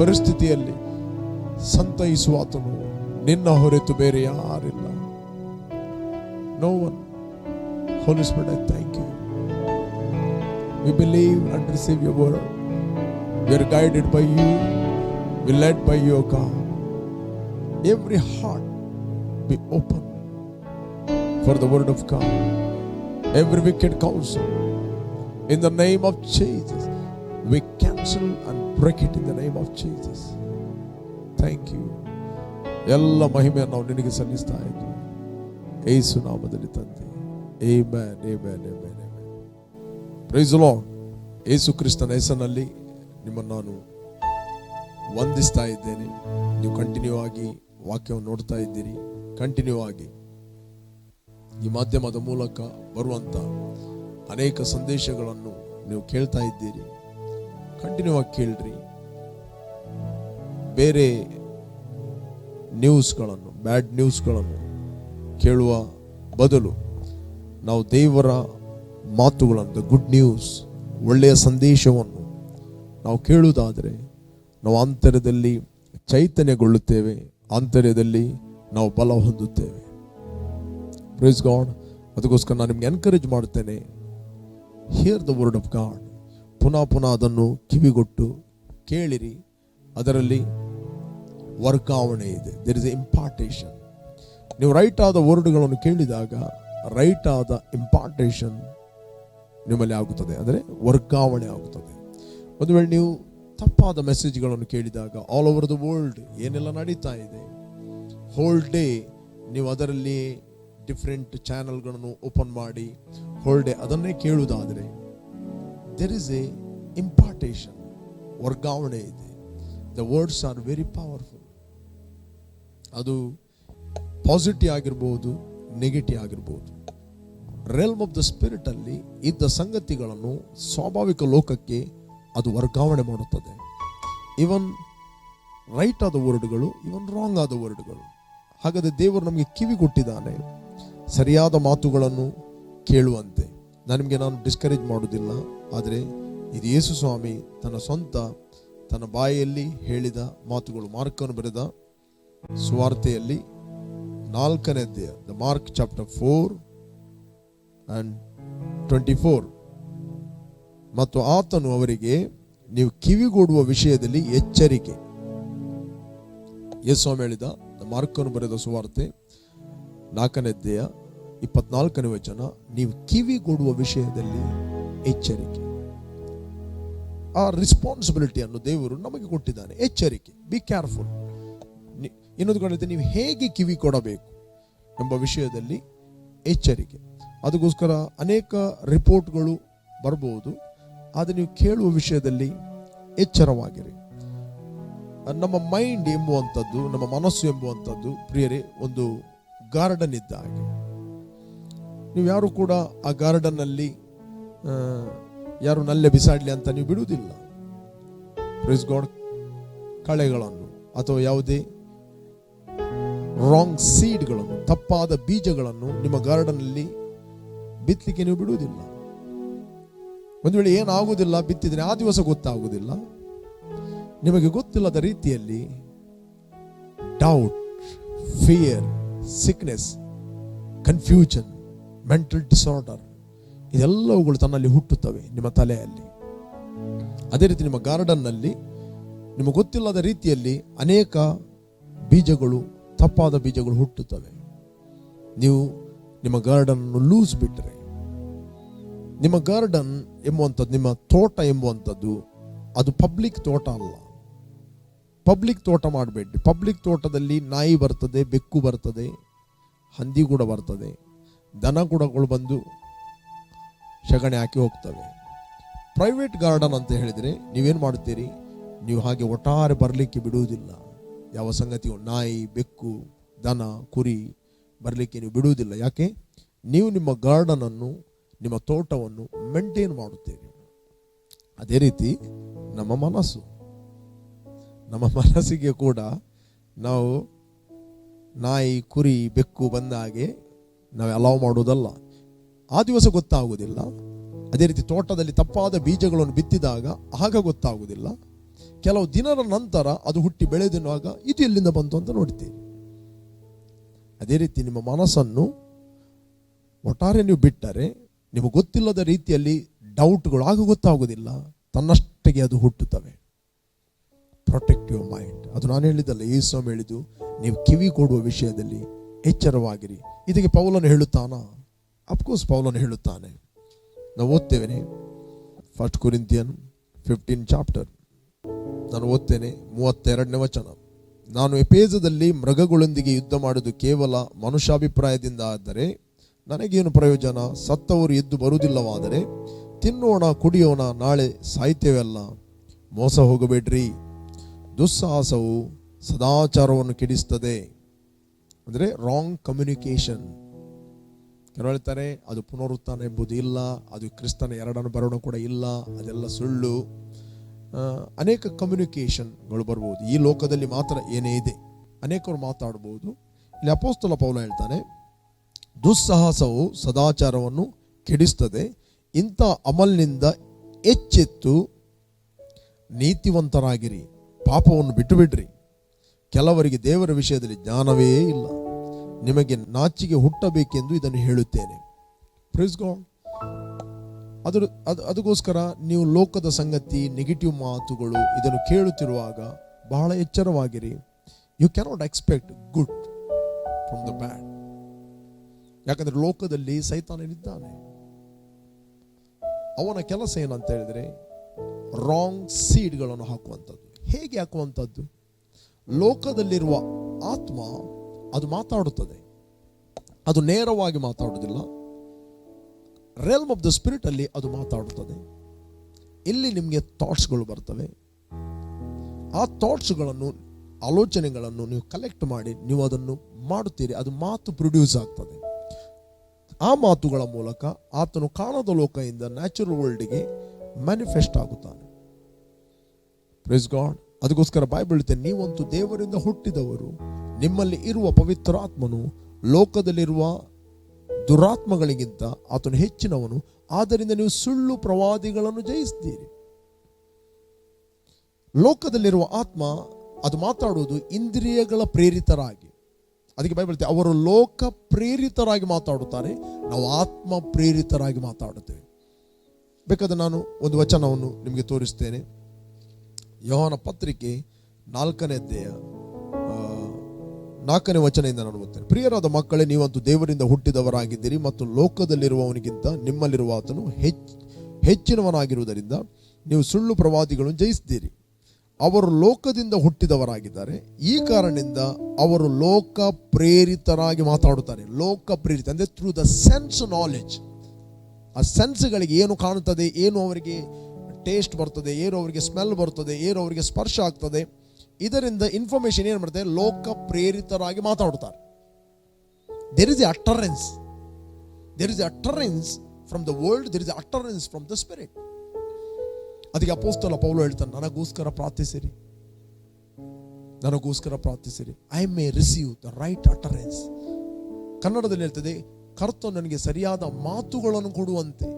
ಪರಿಸ್ಥಿತಿಯಲ್ಲಿ ಸಂತೈಸುವಾತನು ನಿನ್ನ ಹೊರತು ಬೇರೆ ಯಾರಿಲ್ಲ. No one. Holy Spirit, I thank you. We believe and receive your word. We are guided by you. We are led by your God. Every heart be open for the word of God. Every wicked counsel, in the name of Jesus, we cancel and break it in the name of Jesus. Thank you. ಎಲ್ಲ ಮಹಿಮೆಯನ್ನು ನಾವು ನಿನಗೆ ಸಲ್ಲಿಸ್ತಾ ಇದ್ದೀವಿ, ಯೇಸು ನಾಮದಲ್ಲಿ ತಂದೆ. Amen, amen, amen, amen. Praise the lord. Yesu ಕ್ರಿಸ್ತನ ಹೆಸರಿನಲ್ಲಿ ನಿಮ್ಮನ್ನು ನಾನು ವಂದಿಸ್ತಾ ಇದ್ದೇನೆ. ನೀವು ಕಂಟಿನ್ಯೂ ಆಗಿ ವಾಕ್ಯವನ್ನು ನೋಡ್ತಾ ಇದ್ದೀರಿ. ಕಂಟಿನ್ಯೂ ಆಗಿ ಈ ಮಾಧ್ಯಮದ ಮೂಲಕ ಬರುವಂತ ಅನೇಕ ಸಂದೇಶಗಳನ್ನು ನೀವು ಕೇಳ್ತಾ ಇದ್ದೀರಿ. ಕಂಟಿನ್ಯೂ ಆಗಿ ಕೇಳ್ರಿ. ಬೇರೆ ನ್ಯೂಸ್ಗಳನ್ನು, ಬ್ಯಾಡ್ ನ್ಯೂಸ್ಗಳನ್ನು ಕೇಳುವ ಬದಲು ನಾವು ದೇವರ ಮಾತುಗಳನ್ನು, ಗುಡ್ ನ್ಯೂಸ್, ಒಳ್ಳೆಯ ಸಂದೇಶವನ್ನು ನಾವು ಕೇಳುವುದಾದರೆ ನಾವು ಆಂತರ್ಯದಲ್ಲಿ ಚೈತನ್ಯಗೊಳ್ಳುತ್ತೇವೆ, ಆಂತರ್ಯದಲ್ಲಿ ನಾವು ಬಲ ಹೊಂದುತ್ತೇವೆ. Praise God. ಅದಕ್ಕೋಸ್ಕರ ನಾನು ನಿಮ್ಗೆ ಎನ್ಕರೇಜ್ ಮಾಡ್ತೇನೆ, hear the word of God. ಪುನಃ ಪುನಃ ಅದನ್ನು ಕಿವಿಗೊಟ್ಟು ಕೇಳಿರಿ. ಅದರಲ್ಲಿ ವರ್ಗಾವಣೆ ಇದೆ. There is a impartation. ನೀವು ರೈಟ್ ಆದ ವರ್ಡ್ಗಳನ್ನು ಕೇಳಿದಾಗ ರೈಟ್ ಆದ ಇಂಪಾರ್ಟೇಷನ್ ನಿಮ್ಮಲ್ಲಿ ಆಗುತ್ತದೆ, ಅಂದರೆ ವರ್ಗಾವಣೆ ಆಗುತ್ತದೆ. ಒಂದು ವೇಳೆ ನೀವು ತಪ್ಪಾದ ಮೆಸೇಜ್ಗಳನ್ನು ಕೇಳಿದಾಗ ಆಲ್ ಓವರ್ ದ ವರ್ಲ್ಡ್ ಏನೆಲ್ಲ ನಡೀತಾ ಇದೆ, ಹೋಲ್ ಡೇ ನೀವು ಅದರಲ್ಲಿ ಡಿಫ್ರೆಂಟ್ ಚಾನಲ್ಗಳನ್ನು ಓಪನ್ ಮಾಡಿ ಹೋಲ್ ಡೇ ಅದನ್ನೇ ಕೇಳುವುದಾದರೆ ದೇರ್ ಇಸ್ ಎ ಇಂಪಾರ್ಟೇಷನ್, ವರ್ಗಾವಣೆ ಇದೆ. The words are very powerful. ಅದು ಪಾಸಿಟಿವ್ ಆಗಿರ್ಬೋದು, ನೆಗೆಟಿವ್ ಆಗಿರ್ಬೋದು. ರೆಲ್ಮ್ ಆಫ್ ದ ಸ್ಪಿರಿಟ್ ಅಲ್ಲಿ ಇದ್ದ ಸಂಗತಿಗಳನ್ನು ಸ್ವಾಭಾವಿಕ ಲೋಕಕ್ಕೆ ಅದು ವರ್ಗಾವಣೆ ಮಾಡುತ್ತದೆ. ಇವನ್ ರೈಟ್ ಆದ ವರ್ಡ್ಗಳು, ಇವನ್ ರಾಂಗ್ ಆದ ವರ್ಡ್ಗಳು. ಹಾಗಾದರೆ ದೇವರು ನಮಗೆ ಕಿವಿ ಕೊಟ್ಟಿದ್ದಾನೆ ಸರಿಯಾದ ಮಾತುಗಳನ್ನು ಕೇಳುವಂತೆ. ನಾನು ಡಿಸ್ಕರೇಜ್ ಮಾಡೋದಿಲ್ಲ, ಆದರೆ ಇದು ಯೇಸು ಸ್ವಾಮಿ ತನ್ನ ಬಾಯಿಯಲ್ಲಿ ಹೇಳಿದ ಮಾತುಗಳು. ಮಾರ್ಕನು ಬರೆದ ಸುವಾರ್ತೆಯಲ್ಲಿ 4ನೇ ಅಧ್ಯಾಯ, ದ ಮಾರ್ಕ್ ಚಾಪ್ಟರ್ 4:24. ಮತ್ತು ಆತನು ಅವರಿಗೆ, ನೀವು ಕಿವಿಗೊಡುವ ವಿಷಯದಲ್ಲಿ ಎಚ್ಚರಿಕೆ. ಯೇಸು ಸ್ವಾಮಿ ಹೇಳಿದ ಮಾರ್ಕನು ಬರೆದ ಸುವಾರ್ತೆ 4ನೇ ಅಧ್ಯಾಯ 24ನೇ ವಚನ, ನೀವು ಕಿವಿಗೊಡುವ ವಿಷಯದಲ್ಲಿ ಎಚ್ಚರಿಕೆ. ಆ ರೆಸ್ಪಾನ್ಸಿಬಿಲಿಟಿಯನ್ನು ದೇವರು ನಮಗೆ ಕೊಟ್ಟಿದ್ದಾನೆ. ಎಚ್ಚರಿಕೆ, ಬಿ ಕೇರ್ಫುಲ್. ಇನ್ನೊಂದು ಕಡೆ ನೀವು ಹೇಗೆ ಕಿವಿ ಕೊಡಬೇಕು ಎಂಬ ವಿಷಯದಲ್ಲಿ ಎಚ್ಚರಿಕೆ. ಅದಕ್ಕೋಸ್ಕರ ಅನೇಕ ರಿಪೋರ್ಟ್ಗಳು ಬರಬಹುದು, ಆದರೆ ನೀವು ಕೇಳುವ ವಿಷಯದಲ್ಲಿ ಎಚ್ಚರವಾಗಿರಿ. ನಮ್ಮ ಮೈಂಡ್ ಎಂಬುವಂಥದ್ದು, ನಮ್ಮ ಮನಸ್ಸು ಎಂಬುವಂಥದ್ದು ಪ್ರಿಯರೇ ಒಂದು ಗಾರ್ಡನ್ ಇದ್ದ ಹಾಗೆ. ನೀವು ಯಾರು ಕೂಡ ಆ ಗಾರ್ಡನ್ ಅಲ್ಲಿ ಯಾರು ನಲ್ಲೆ ಬಿಸಾಡ್ಲಿ ಅಂತ ನೀವು ಬಿಡುವುದಿಲ್ಲ. Praise God. ಕಳೆಗಳನ್ನು ಅಥವಾ ಯಾವುದೇ ರಾಂಗ್ ಸೀಡ್ಗಳನ್ನು, ತಪ್ಪಾದ ಬೀಜಗಳನ್ನು ನಿಮ್ಮ ಗಾರ್ಡನ್ ಅಲ್ಲಿ ಬಿತ್ತಲಿಕ್ಕೆ ನೀವು ಬಿಡುವುದಿಲ್ಲ. ಒಂದು ವೇಳೆ ಏನಾಗುವುದಿಲ್ಲ, ಬಿತ್ತಿದ್ರೆ ಆ ದಿವಸ ಗೊತ್ತಾಗುವುದಿಲ್ಲ. ನಿಮಗೆ ಗೊತ್ತಿಲ್ಲದ ರೀತಿಯಲ್ಲಿ doubt, fear, sickness, confusion, mental disorder ಇದೆಲ್ಲವುಗಳು ತನ್ನಲ್ಲಿ ಹುಟ್ಟುತ್ತವೆ ನಿಮ್ಮ ತಲೆಯಲ್ಲಿ. ಅದೇ ರೀತಿ ನಿಮ್ಮ ಗಾರ್ಡನ್ ನಲ್ಲಿ ನಿಮಗೆ ಗೊತ್ತಿಲ್ಲದ ರೀತಿಯಲ್ಲಿ ಅನೇಕ ಬೀಜಗಳು, ತಪ್ಪಾದ ಬೀಜಗಳು ಹುಟ್ಟುತ್ತವೆ. ನೀವು ನಿಮ್ಮ ಗಾರ್ಡನ್ ಅನ್ನು ಲೂಸ್ ಬಿಟ್ಟರೆ, ನಿಮ್ಮ ಗಾರ್ಡನ್ ಎಂಬುವಂಥದ್ದು, ನಿಮ್ಮ ತೋಟ ಎಂಬುವಂಥದ್ದು ಅದು ಪಬ್ಲಿಕ್ ತೋಟ ಅಲ್ಲ. ಪಬ್ಲಿಕ್ ತೋಟ ಮಾಡಬೇಡಿ. ಪಬ್ಲಿಕ್ ತೋಟದಲ್ಲಿ ನಾಯಿ ಬರ್ತದೆ, ಬೆಕ್ಕು ಬರ್ತದೆ, ಹಂದಿ ಕೂಡ ಬರ್ತದೆ, ದನ ಕೂಡಗಳು ಬಂದು ಶಗಣೆ ಹಾಕಿ ಹೋಗ್ತವೆ. ಪ್ರೈವೇಟ್ ಗಾರ್ಡನ್ ಅಂತ ಹೇಳಿದರೆ ನೀವೇನು ಮಾಡುತ್ತೀರಿ, ನೀವು ಹಾಗೆ ಒಟ್ಟಾರೆ ಬರಲಿಕ್ಕೆ ಬಿಡುವುದಿಲ್ಲ. ಯಾವ ಸಂಗತಿಯು ನಾಯಿ, ಬೆಕ್ಕು, ದನ, ಕುರಿ ಬರಲಿಕ್ಕೆ ನೀವು ಬಿಡುವುದಿಲ್ಲ. ಯಾಕೆ? ನೀವು ನಿಮ್ಮ ಗಾರ್ಡನ್ ಅನ್ನು, ನಿಮ್ಮ ತೋಟವನ್ನು ಮೇಂಟೈನ್ ಮಾಡುತ್ತೀರಿ. ಅದೇ ರೀತಿ ನಮ್ಮ ಮನಸ್ಸಿಗೆ ಕೂಡ ನಾವು ನಾಯಿ, ಕುರಿ, ಬೆಕ್ಕು ಬಂದ ಹಾಗೆ ನಾವು ಅಲೌ ಮಾಡುವುದಲ್ಲ. ಆ ದಿವಸ ಗೊತ್ತಾಗುವುದಿಲ್ಲ. ಅದೇ ರೀತಿ ತೋಟದಲ್ಲಿ ತಪ್ಪಾದ ಬೀಜಗಳನ್ನು ಬಿತ್ತಿದಾಗ ಆಗ ಗೊತ್ತಾಗುವುದಿಲ್ಲ. ಕೆಲವು ದಿನದ ನಂತರ ಅದು ಹುಟ್ಟಿ ಬೆಳೆದಿರುವಾಗ ಇದು ಎಲ್ಲಿಂದ ಬಂತು ಅಂತ ನೋಡ್ತೀರಿ. ಅದೇ ರೀತಿ ನಿಮ್ಮ ಮನಸ್ಸನ್ನು ಒಟ್ಟಾರೆ ನೀವು ಬಿಟ್ಟರೆ ನಿಮಗೆ ಗೊತ್ತಿಲ್ಲದ ರೀತಿಯಲ್ಲಿ ಡೌಟ್ಗಳು ಆಗ ಗೊತ್ತಾಗುವುದಿಲ್ಲ, ತನ್ನಷ್ಟಕ್ಕೆ ಅದು ಹುಟ್ಟುತ್ತವೆ. Protect your mind. ಅದು ನಾನು ಹೇಳಿದ್ದಲ್ಲ, ಯೇಸು ಸ್ವಾಮಿ ಹೇಳಿದ್ದು, ನೀವು ಕಿವಿ ಕೊಡುವ ವಿಷಯದಲ್ಲಿ ಎಚ್ಚರವಾಗಿರಿ. ಇದಕ್ಕೆ ಪೌಲನು ಹೇಳುತ್ತಾನಾ? ಅಫ್ಕೋರ್ಸ್ ಪೌಲನು ಹೇಳುತ್ತಾನೆ. ನಾವು ಓದ್ತೇವೆ 1 ಕೊರಿಂಥಿಯನ್ 15 ಚಾಪ್ಟರ್. ನಾನು ಓದ್ತೇನೆ 32ನೇ ವಚನ. ನಾನು ಎಫೆಸದಲ್ಲಿ ಮೃಗಗಳೊಂದಿಗೆ ಯುದ್ಧ ಮಾಡುವುದು ಕೇವಲ ಮನುಷ್ಯಾಭಿಪ್ರಾಯದಿಂದ ಆದರೆ ನನಗೇನು ಪ್ರಯೋಜನ? ಸತ್ತವರು ಎದ್ದು ಬರುವುದಿಲ್ಲವಾದರೆ ತಿನ್ನೋಣ, ಕುಡಿಯೋಣ, ನಾಳೆ ಸಾಯ್ತೇವೆಲ್ಲ. ಮೋಸ ಹೋಗಬೇಡ್ರಿ. ದುಸ್ಸಾಹಸವು ಸದಾಚಾರವನ್ನು ಕೆಡಿಸ್ತದೆ. ಅಂದರೆ ರಾಂಗ್ ಕಮ್ಯುನಿಕೇಶನ್. ಕೆಲವು ಹೇಳ್ತಾರೆ ಅದು ಪುನರುತ್ಥಾನ ಎಂಬುದು ಇಲ್ಲ, ಅದು ಕ್ರಿಸ್ತನ ಎರಡನೇ ಬರೋಣ ಕೂಡ ಇಲ್ಲ, ಅದೆಲ್ಲ ಸುಳ್ಳು. ಅನೇಕ ಕಮ್ಯುನಿಕೇಶನ್ಗಳು ಬರ್ಬೋದು. ಈ ಲೋಕದಲ್ಲಿ ಮಾತ್ರ ಏನೇ ಇದೆ, ಅನೇಕರು ಮಾತಾಡ್ಬೋದು. ಇಲ್ಲಿ ಅಪೊಸ್ತಲ ಪೌಲ ಹೇಳ್ತಾನೆ, ದುಸ್ಸಾಹಸವು ಸದಾಚಾರವನ್ನು ಕೆಡಿಸ್ತದೆ. ಇಂಥ ಅಮಲ್ನಿಂದ ಎಚ್ಚೆತ್ತು ನೀತಿವಂತರಾಗಿರಿ, ಪಾಪವನ್ನು ಬಿಟ್ಟು ಬಿಡ್ರಿ. ಕೆಲವರಿಗೆ ದೇವರ ವಿಷಯದಲ್ಲಿ ಜ್ಞಾನವೇ ಇಲ್ಲ. ನಿಮಗೆ ನಾಚಿಕೆ ಹುಟ್ಟಬೇಕೆಂದು ಇದನ್ನು ಹೇಳುತ್ತೇನೆ. Praise God. ಅದಕ್ಕೋಸ್ಕರ ನೀವು ಲೋಕದ ಸಂಗತಿ, ನೆಗೆಟಿವ್ ಮಾತುಗಳು ಇದನ್ನು ಕೇಳುತ್ತಿರುವಾಗ ಬಹಳ ಎಚ್ಚರವಾಗಿರಿ. You cannot expect good from the bad. ಯಾಕಂದ್ರೆ ಲೋಕದಲ್ಲಿ ಸೈತಾನನಿದ್ದಾನೆ. ಅವನ ಕೆಲಸ ಏನಂತ ಹೇಳಿದ್ರೆ ರಾಂಗ್ ಸೀಡ್ಗಳನ್ನು ಹಾಕುವಂಥದ್ದು. ಹೇಗೆ ಹಾಕುವಂಥದ್ದು? ಲೋಕದಲ್ಲಿರುವ ಆತ್ಮ ಅದು ಮಾತಾಡುತ್ತದೆ, ಅದು ನೇರವಾಗಿ ಮಾತಾಡುವುದಿಲ್ಲ. ರೆಲ್ಮ್ ಆಫ್ ದ ಸ್ಪಿರಿಟ್ ಅಲ್ಲಿ ಅದು ಮಾತಾಡುತ್ತದೆ. ಇಲ್ಲಿ ನಿಮಗೆ ಥಾಟ್ಸ್ಗಳು ಬರ್ತವೆ. ಆ ಥಾಟ್ಸ್ಗಳನ್ನು, ಆಲೋಚನೆಗಳನ್ನು ನೀವು ಕಲೆಕ್ಟ್ ಮಾಡಿ ನೀವು ಅದನ್ನು ಮಾಡುತ್ತೀರಿ. ಅದು ಮಾತು ಪ್ರೊಡ್ಯೂಸ್ ಆಗ್ತದೆ. ಆ ಮಾತುಗಳ ಮೂಲಕ ಆತನು ಕಾಣದ ಲೋಕದಿಂದ ನ್ಯಾಚುರಲ್ ವರ್ಲ್ಡ್ಗೆ ಮ್ಯಾನಿಫೆಸ್ಟ್ ಆಗುತ್ತಾನೆ. Praise God. ಅದಕ್ಕೋಸ್ಕರ ಬೈಬಲ್ ಹೇಳುತ್ತೆ, ನೀವಂತೂ ದೇವರಿಂದ ಹುಟ್ಟಿದವರು, ನಿಮ್ಮಲ್ಲಿ ಇರುವ ಪವಿತ್ರ ಆತ್ಮನು ಲೋಕದಲ್ಲಿರುವ ದುರಾತ್ಮಗಳಿಗಿಂತ ಆತನು ಹೆಚ್ಚಿನವನು, ಆದ್ದರಿಂದ ನೀವು ಸುಳ್ಳು ಪ್ರವಾದಿಗಳನ್ನು ಜಯಿಸ್ತೀರಿ. ಲೋಕದಲ್ಲಿರುವ ಆತ್ಮ ಅದು ಮಾತಾಡುವುದು ಇಂದ್ರಿಯಗಳ ಪ್ರೇರಿತರಾಗಿ. ಅದಕ್ಕೆ ಬೈಬಲ್ ಹೇಳುತ್ತೆ, ಅವರು ಲೋಕ ಪ್ರೇರಿತರಾಗಿ ಮಾತಾಡುತ್ತಾರೆ, ನಾವು ಆತ್ಮ ಪ್ರೇರಿತರಾಗಿ ಮಾತಾಡುತ್ತೇವೆ. ಬೇಕಾದ್ರೆ ನಾನು ಒಂದು ವಚನವನ್ನು ನಿಮಗೆ ತೋರಿಸ್ತೇನೆ. ಯೋಹಾನ ಪತ್ರಿಕೆ 4ನೇ ಅಧ್ಯಾಯ 4ನೇ ವಚನದಿಂದ ನಾನು ಓದ್ತೇನೆ. ಪ್ರಿಯರಾದ ಮಕ್ಕಳೇ, ನೀವಂತೂ ದೇವರಿಂದ ಹುಟ್ಟಿದವರಾಗಿದ್ದೀರಿ ಮತ್ತು ಲೋಕದಲ್ಲಿರುವವನಿಗಿಂತ ನಿಮ್ಮಲ್ಲಿರುವ ಆತನು ಹೆಚ್ಚಿನವನಾಗಿರುವುದರಿಂದ ನೀವು ಸುಳ್ಳು ಪ್ರವಾದಿಗಳನ್ನು ಜಯಿಸಿದ್ದೀರಿ. ಅವರು ಲೋಕದಿಂದ ಹುಟ್ಟಿದವರಾಗಿದ್ದಾರೆ, ಈ ಕಾರಣದಿಂದ ಅವರು ಲೋಕ ಪ್ರೇರಿತರಾಗಿ ಮಾತಾಡುತ್ತಾರೆ. ಲೋಕ ಪ್ರೇರಿತ ಅಂದರೆ ಥ್ರೂ ದ ಸೆನ್ಸ್ ನಾಲೆಜ್. ಆ ಸೆನ್ಸ್ಗಳಿಗೆ ಏನು ಕಾಣುತ್ತದೆ, ಏನು ಅವರಿಗೆ ಟೇಸ್ಟ್ ಬರ್ತದೆ, ಏನು ಅವರಿಗೆ ಸ್ಮೆಲ್ ಬರ್ತದೆ, ಏನು ಅವರಿಗೆ ಸ್ಪರ್ಶ ಆಗ್ತದೆ, ಇದರಿಂದ ಇನ್ಫಾರ್ಮೇಶನ್ ಏನು ಮಾಡ್ತಾರೆ, ಲೋಕ ಪ್ರೇರಿತರಾಗಿ ಮಾತಾಡುತ್ತಾರೆ. There is a utterance. There is a utterance from the world, there is a utterance from the spirit. ಅದಕ್ಕೆ ಅಪೊಸ್ತಲ ಪೌಲ ಹೇಳ್ತಾನೆ, ನನಗೋಸ್ಕರ ಪ್ರಾರ್ಥಿಸಿರಿ, ನನಗೋಸ್ಕರ ಪ್ರಾರ್ಥಿಸಿರಿ, I may receive the right utterance. ಕನ್ನಡದಲ್ಲಿ ಹೇಳ್ತದೆ, ಕರ್ತನು ನನಗೆ ಸರಿಯಾದ ಮಾತುಗಳನ್ನು ಕೊಡುವಂತೆ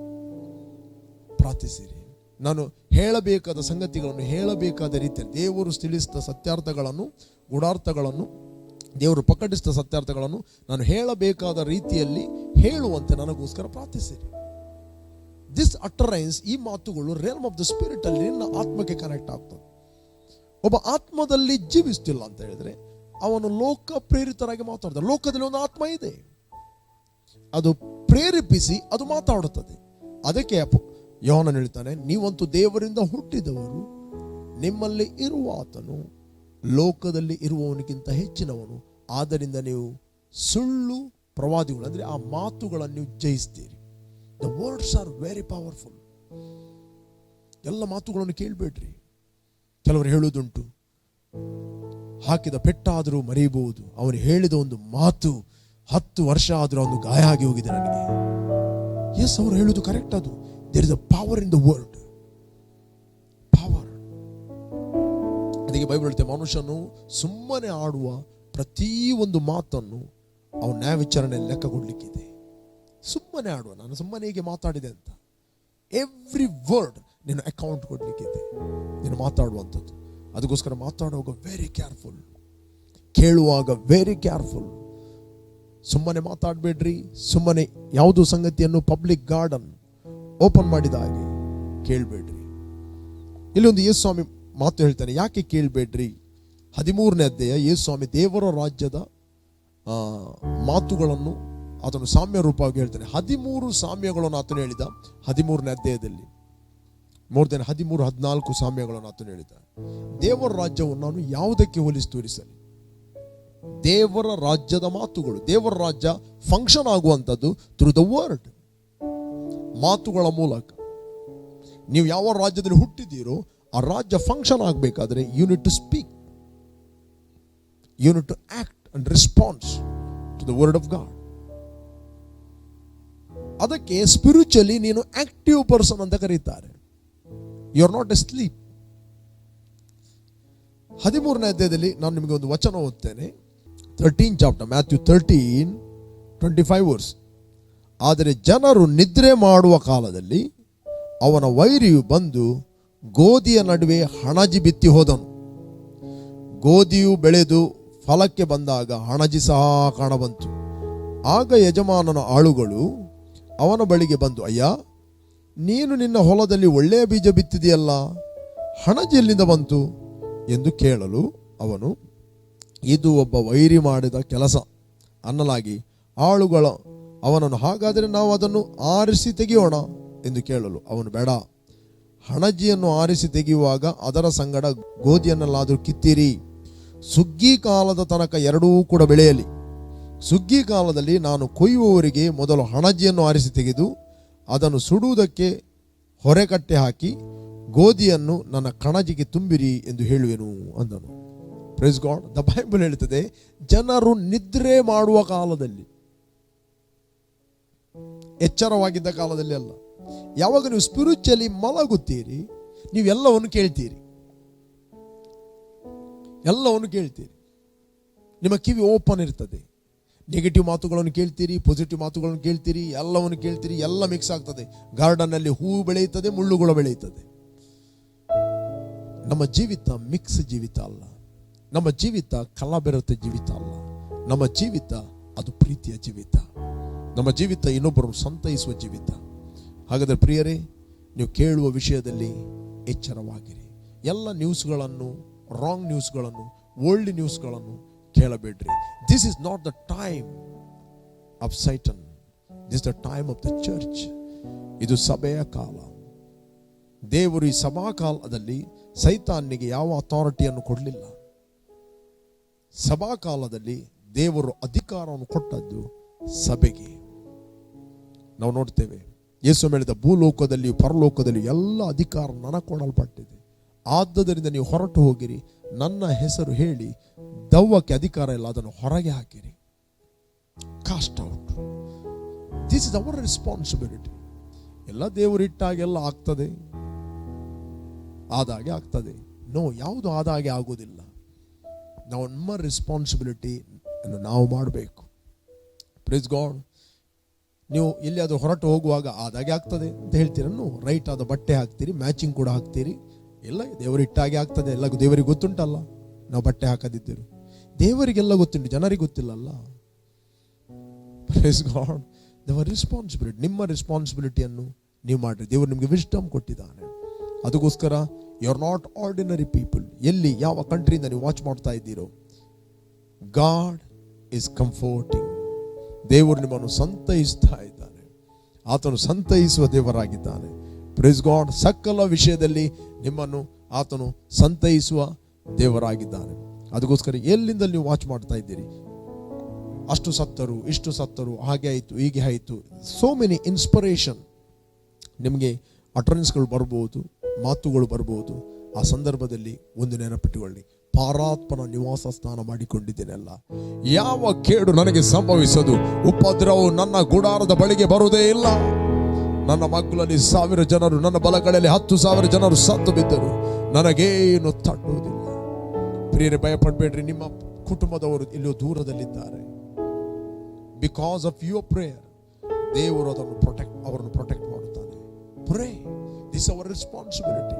ಪ್ರಾರ್ಥಿಸಿರಿ. ನಾನು ಹೇಳಬೇಕಾದ ಸಂಗತಿಗಳನ್ನು ಹೇಳಬೇಕಾದ ರೀತಿಯಲ್ಲಿ, ದೇವರು ತಿಳಿಸಿದ ಸತ್ಯಾರ್ಥಗಳನ್ನು, ಗೂಢಾರ್ಥಗಳನ್ನು, ದೇವರು ಪ್ರಕಟಿಸಿದ ಸತ್ಯಾರ್ಥಗಳನ್ನು ನಾನು ಹೇಳಬೇಕಾದ ರೀತಿಯಲ್ಲಿ ಹೇಳುವಂತೆ ನನಗೋಸ್ಕರ ಪ್ರಾರ್ಥಿಸಿರಿ. ದಿಸ್ ಅಟರೆನ್ಸ್, ಈ ಮಾತುಗಳು ರಿಯಲ್ಮ್ ಆಫ್ ದ ಸ್ಪಿರಿಟ್ ಅಲ್ಲಿ ನಿನ್ನ ಆತ್ಮಕ್ಕೆ ಕನೆಕ್ಟ್ ಆಗ್ತದೆ. ಒಬ್ಬ ಆತ್ಮದಲ್ಲಿ ಜೀವಿಸ್ತಿಲ್ಲ ಅಂತ ಹೇಳಿದ್ರೆ ಅವನು ಲೋಕ ಪ್ರೇರಿತರಾಗಿ ಮಾತಾಡ್ತಾನೆ. ಲೋಕದಲ್ಲಿ ಒಂದು ಆತ್ಮ ಇದೆ, ಅದು ಪ್ರೇರೇಪಿಸಿ ಅದು ಮಾತಾಡುತ್ತದೆ. ಅದಕ್ಕೆ ಯೋಹಾನನು ಹೇಳ್ತಾನೆ, ನೀವಂತೂ ದೇವರಿಂದ ಹುಟ್ಟಿದವರು, ನಿಮ್ಮಲ್ಲಿ ಇರುವ ಆತನು ಲೋಕದಲ್ಲಿ ಇರುವವನಿಗಿಂತ ಹೆಚ್ಚಿನವನು, ಆದ್ದರಿಂದ ನೀವು ಸುಳ್ಳು ಪ್ರವಾದಿಗಳು ಅಂದರೆ ಆ ಮಾತುಗಳನ್ನು ನೀವು ಜಯಿಸ್ತೀರಿ. The words are very powerful. ಎಲ್ಲ ಮಾತುಗಳನ್ನು ಕೇಳಬೇಡ್ರಿ. ಕೆಲವರು ಹೇಳುವುದುಂಟು, ಹಾಕಿದ ಪೆಟ್ಟಾದರೂ ಮರೆಯಬಹುದು, ಅವನು ಹೇಳಿದ ಒಂದು ಮಾತು 10 ವರ್ಷ ಆದರೂ ಒಂದು ಗಾಯ ಆಗಿ ಹೋಗಿದೆ ನನಗೆ. ಎಸ್, ಅವರು ಹೇಳುವುದು ಕರೆಕ್ಟ್. ಅದು there is a power in the world. Power. ಅದಕ್ಕೆ ಬೈಬಲ್ ಹೇಳುತ್ತೆ, ಮನುಷ್ಯನು ಸುಮ್ಮನೆ ಆಡುವ ಪ್ರತಿಯೊಂದು ಮಾತನ್ನು ಅವನ ನ್ಯಾಯ ವಿಚಾರಣೆಯಲ್ಲಿ ಲೆಕ್ಕ ಕೊಡ್ಲಿಕ್ಕಿದೆ. ಸುಮ್ಮನೆ ಆಡುವ, ನಾನು ಸುಮ್ಮನೆ ಹೇಗೆ ಮಾತಾಡಿದೆ ಅಂತ ಎವ್ರಿ ವರ್ಡ್ ನೀನು ಅಕೌಂಟ್ ಕೊಡ್ಲಿಕ್ಕಿದೆ, ನೀನು ಮಾತಾಡುವಂಥದ್ದು. ಅದಕ್ಕೋಸ್ಕರ ಮಾತಾಡುವಾಗ ವೆರಿ ಕೇರ್ಫುಲ್, ಕೇಳುವಾಗ ವೆರಿ ಕೇರ್ಫುಲ್. ಸುಮ್ಮನೆ ಮಾತಾಡಬೇಡ್ರಿ. ಸುಮ್ಮನೆ ಯಾವುದೋ ಸಂಗತಿಯನ್ನು ಪಬ್ಲಿಕ್ ಗಾರ್ಡನ್ ಓಪನ್ ಮಾಡಿದ ಹಾಗೆ ಕೇಳಬೇಡ್ರಿ. ಇಲ್ಲೊಂದು ಯೇಸು ಸ್ವಾಮಿ ಮಾತು ಹೇಳ್ತಾನೆ, ಯಾಕೆ ಕೇಳಬೇಡ್ರಿ. 13ನೇ ಅಧ್ಯಾಯ ಯೇಸು ಸ್ವಾಮಿ ದೇವರ ರಾಜ್ಯದ ಮಾತುಗಳನ್ನು ಆತನು ಸಾಮ್ಯ ರೂಪವಾಗಿ ಹೇಳ್ತಾನೆ. 13 ಸಾಮ್ಯಗಳನ್ನು ಆತನು ಹೇಳಿದ 13ನೇ ಅಧ್ಯಾಯದಲ್ಲಿ. ಮೋರ್ ದೆನ್ 13-14 ಸಾಮ್ಯಗಳನ್ನು ಆತನು ಹೇಳಿದ. ದೇವರ ರಾಜ್ಯವನ್ನು ನಾನು ಯಾವುದಕ್ಕೆ ಹೋಲಿಸಿ ತೋರಿಸಲಿ? ದೇವರ ರಾಜ್ಯದ ಮಾತುಗಳು. ದೇವರ ರಾಜ್ಯ ಫಂಕ್ಷನ್ ಆಗುವಂಥದ್ದು ಥ್ರೂ ದ ವರ್ಡ್, ಮಾತುಗಳ ಮೂಲಕ. ನೀವು ಯಾವ ರಾಜ್ಯದಲ್ಲಿ ಹುಟ್ಟಿದ್ದೀರೋ ಆ ರಾಜ್ಯ ಫಂಕ್ಷನ್ ಆಗಬೇಕಾದ್ರೆ you need to speak, you need to act and response to the word of God. ಅದಕ್ಕೆ ಸ್ಪಿರಿಚುವಲಿ ನೀನು ಆಕ್ಟಿವ್ ಪರ್ಸನ್ ಅಂತ ಕರೀತಾರೆ. You are not asleep. 13ನೇ ಅಧ್ಯಾಯದಲ್ಲಿ ನಾನು ನಿಮಗೆ ಒಂದು ವಚನ ಓದ್ತೇನೆ. 13th chapter, Matthew 13:25 verse. ಆದರೆ ಜನರು ನಿದ್ರೆ ಮಾಡುವ ಕಾಲದಲ್ಲಿ ಅವನ ವೈರಿಯು ಬಂದು ಗೋಧಿಯ ನಡುವೆ ಹಣಜಿ ಬಿತ್ತಿ ಹೋದನು. ಗೋಧಿಯು ಬೆಳೆದು ಫಲಕ್ಕೆ ಬಂದಾಗ ಹಣಜಿ ಸಹ ಕಾಣಬಂತು. ಆಗ ಯಜಮಾನನ ಆಳುಗಳು ಅವನ ಬಳಿಗೆ ಬಂದು, ಅಯ್ಯ, ನೀನು ನಿನ್ನ ಹೊಲದಲ್ಲಿ ಒಳ್ಳೆಯ ಬೀಜ ಬಿತ್ತಿದೆಯಲ್ಲ, ಹಣಜಿ ಎಲ್ಲಿಂದ ಬಂತು ಎಂದು ಕೇಳಲು ಅವನು, ಇದು ಒಬ್ಬ ವೈರಿ ಮಾಡಿದ ಕೆಲಸ ಅನ್ನಲಾಗಿ ಆಳುಗಳ ಅವನನ್ನು, ಹಾಗಾದರೆ ನಾವು ಅದನ್ನು ಆರಿಸಿ ತೆಗೆಯೋಣ ಎಂದು ಕೇಳಲು ಅವನು, ಬೇಡ, ಹಣಜಿಯನ್ನು ಆರಿಸಿ ತೆಗೆಯುವಾಗ ಅದರ ಸಂಗಡ ಗೋಧಿಯನ್ನೆಲ್ಲಾದರೂ ಕಿತ್ತಿರಿ. ಸುಗ್ಗಿ ಕಾಲದ ತನಕ ಎರಡೂ ಕೂಡ ಬೆಳೆಯಲಿ. ಸುಗ್ಗಿ ಕಾಲದಲ್ಲಿ ನಾನು ಕೊಯ್ಯುವವರಿಗೆ ಮೊದಲು ಹಣಜಿಯನ್ನು ಆರಿಸಿ ತೆಗೆದು ಅದನ್ನು ಸುಡುವುದಕ್ಕೆ ಹೊರೆಕಟ್ಟೆ ಹಾಕಿ ಗೋಧಿಯನ್ನು ನನ್ನ ಕಣಜಿಗೆ ತುಂಬಿರಿ ಎಂದು ಹೇಳುವೆನು ಅಂದನು. Praise God. ದ ಬೈಬಲ್ ಹೇಳುತ್ತದೆ, ಜನರು ನಿದ್ರೆ ಮಾಡುವ ಕಾಲದಲ್ಲಿ, ಎಚ್ಚರವಾಗಿದ್ದ ಕಾಲದಲ್ಲಿ ಅಲ್ಲ. ಯಾವಾಗ ನೀವು ಸ್ಪಿರಿಚುವಲಿ ಮಲಗುತ್ತೀರಿ, ನೀವು ಎಲ್ಲವನ್ನು ಕೇಳ್ತೀರಿ, ಎಲ್ಲವನ್ನು ಕೇಳ್ತೀರಿ. ನಿಮ್ಮ ಕಿವಿ ಓಪನ್ ಇರ್ತದೆ. ನೆಗೆಟಿವ್ ಮಾತುಗಳನ್ನು ಕೇಳ್ತೀರಿ, ಪಾಸಿಟಿವ್ ಮಾತುಗಳನ್ನು ಕೇಳ್ತೀರಿ, ಎಲ್ಲವನ್ನು ಕೇಳ್ತೀರಿ, ಎಲ್ಲ ಮಿಕ್ಸ್ ಆಗ್ತದೆ. ಗಾರ್ಡನ್ ಅಲ್ಲಿ ಹೂವು ಬೆಳೆಯುತ್ತದೆ, ಮುಳ್ಳುಗಳು ಬೆಳೆಯುತ್ತದೆ. ನಮ್ಮ ಜೀವಿತ ಮಿಕ್ಸ್ ಜೀವಿತ ಅಲ್ಲ. ನಮ್ಮ ಜೀವಿತ ಕಲಬೆರತ ಜೀವಿತ ಅಲ್ಲ. ನಮ್ಮ ಜೀವಿತ ಅದು ಪ್ರೀತಿಯ ಜೀವಿತ. ನಮ್ಮ ಜೀವಿತ ಇನ್ನೊಬ್ಬರನ್ನು ಸಂತೈಸುವ ಜೀವಿತ. ಹಾಗಾದರೆ ಪ್ರಿಯರೇ, ನೀವು ಕೇಳುವ ವಿಷಯದಲ್ಲಿ ಎಚ್ಚರವಾಗಿರಿ. ಎಲ್ಲ ನ್ಯೂಸ್ಗಳನ್ನು, ರಾಂಗ್ ನ್ಯೂಸ್ಗಳನ್ನು, ವರ್ಲ್ಡ್ ನ್ಯೂಸ್ಗಳನ್ನು ಕೇಳಬೇಡ್ರಿ. This is not the time of Satan, this the time of the church. ಇದು ಸಭೆಯ ಕಾಲ. ದೇವರು ಈ ಸಭಾಕಾಲದಲ್ಲಿ ಸೈತಾನಿಗೆ ಯಾವ ಅಥಾರಿಟಿಯನ್ನು ಕೊಡಲಿಲ್ಲ. ಸಭಾಕಾಲದಲ್ಲಿ ದೇವರು ಅಧಿಕಾರವನ್ನು ಕೊಟ್ಟದ್ದು ಸಭೆಗೆ. ನಾವು ನೋಡ್ತೇವೆ, ಯೇಸು ಹೇಳಿದ, ಭೂಲೋಕದಲ್ಲಿ ಪರಲೋಕದಲ್ಲಿ ಎಲ್ಲ ಅಧಿಕಾರ ನನಗೆ ಕೊಡಲ್ಪಟ್ಟಿದೆ. ಆದ್ದರಿಂದ ನೀವು ಹೊರಟು ಹೋಗಿರಿ, ನನ್ನ ಹೆಸರು ಹೇಳಿ ದೆವ್ವಕ್ಕೆ ಅಧಿಕಾರ ಇಲ್ಲ, ಅದನ್ನು ಹೊರಗೆ ಹಾಕಿರಿ. Cast out. This is our responsibility. ಎಲ್ಲ ದೇವರು ಇಟ್ಟಾಗೆಲ್ಲ ಆಗ್ತದೆ, ಆದಾಗೆ ಆಗ್ತದೆ. ನೋ, ಯಾವುದು ಆದಾಗೆ ಆಗೋದಿಲ್ಲ. ನಮ್ಮ ರೆಸ್ಪಾನ್ಸಿಬಿಲಿಟಿ ನಾವು ಮಾಡಬೇಕು. Praise God. ನೀವು ಎಲ್ಲಿ ಅದು ಹೊರಟು ಹೋಗುವಾಗ ಆದಾಗೆ ಆಗ್ತದೆ ಅಂತ ಹೇಳ್ತೀರ. ರೈಟ್ ಆದ ಬಟ್ಟೆ ಹಾಕ್ತೀರಿ, ಮ್ಯಾಚಿಂಗ್ ಕೂಡ ಹಾಕ್ತೀರಿ, ಎಲ್ಲ ದೇವರು ಇಟ್ಟಾಗೆ ಆಗ್ತದೆ. ಎಲ್ಲ ದೇವರಿಗೆ ಗೊತ್ತುಂಟಲ್ಲ, ನಾವು ಬಟ್ಟೆ ಹಾಕದಿದ್ದರು. ದೇವರಿಗೆಲ್ಲ ಗೊತ್ತುಂಟು, ಜನರಿಗೆ ಗೊತ್ತಿಲ್ಲಲ್ಲ. Praise God. ದೇವರ ರೆಸ್ಪಾನ್ಸಿಬಿಲಿಟಿ, ನಿಮ್ಮ ರೆಸ್ಪಾನ್ಸಿಬಿಲಿಟಿಯನ್ನು ನೀವು ಮಾಡಿರಿ. ದೇವರು ನಿಮಗೆ ವಿಸ್ಡಮ್ ಕೊಟ್ಟಿದ್ದಾನೆ. ಅದಕ್ಕೋಸ್ಕರ you are not ordinary people. ಎಲ್ಲಿ ಯಾವ ಕಂಟ್ರಿಯಿಂದ ನೀವು ವಾಚ್ ಮಾಡ್ತಾ ಇದ್ದೀರೋ, ಗಾಡ್ ಇಸ್ ಕಂಫರ್ಟಿಂಗ್. ದೇವರು ನಿಮ್ಮನ್ನು ಸಂತೈಸ್ತಾ ಇದ್ದಾನೆ. ಆತನು ಸಂತೈಸುವ ದೇವರಾಗಿದ್ದಾನೆ. Praise God. ಸಕಲ ವಿಷಯದಲ್ಲಿ ನಿಮ್ಮನ್ನು ಆತನು ಸಂತೈಸುವ ದೇವರಾಗಿದ್ದಾನೆ. ಅದಕ್ಕೋಸ್ಕರ ಎಲ್ಲಿಂದ ನೀವು ವಾಚ್ ಮಾಡ್ತಾ ಇದ್ದೀರಿ, ಅಷ್ಟು ಸತ್ತರು, ಇಷ್ಟು ಸತ್ತರು, ಹಾಗೆ ಆಯಿತು, ಹೀಗೆ ಆಯಿತು, ಸೋ ಮೆನಿ ಇನ್ಸ್ಪಿರೇಷನ್. ನಿಮಗೆ ಅಟರೆನ್ಸ್ಗಳು ಬರ್ಬೋದು, ಮಾತುಗಳು ಬರ್ಬೋದು. ಆ ಸಂದರ್ಭದಲ್ಲಿ ಒಂದು ನೆನಪಿಟ್ಟುಕೊಳ್ಳಿ, ಪಾರಾತ್ಮನ ನಿವಾಸ ಸ್ಥಾನ ಮಾಡಿಕೊಂಡಿದ್ದೇನಲ್ಲ, ಯಾವ ಕೇಡು ನನಗೆ ಸಂಭವಿಸದು, ಉಪದ್ರವವು ನನ್ನ ಗುಡಾರದ ಬಳಿಗೆ ಬರುವುದೇ ಇಲ್ಲ. ನನ್ನ ಮಗ್ಗುಲಲ್ಲಿ 1000 ಜನರು, ನನ್ನ ಬಲಗಳಲ್ಲಿ 10,000 ಜನರು ಸತ್ತು ಬಿದ್ದರು, ನನಗೇನು ತಟ್ಟುವುದಿಲ್ಲ. ಪ್ರಿಯರೇ, ಭಯಪಡಬೇಡ್ರಿ. ನಿಮ್ಮ ಕುಟುಂಬದವರು ಇಲ್ಲಿಯೋ ದೂರದಲ್ಲಿದ್ದಾರೆ. ಬಿಕಾಸ್ ಆಫ್ ಯುವರ್ ಪ್ರೇಯರ್ ದೇವರು ಅವರನ್ನು ಪ್ರೊಟೆಕ್ಟ್ ಮಾಡುತ್ತಾನೆ. ಪ್ರೇ. This our responsibility.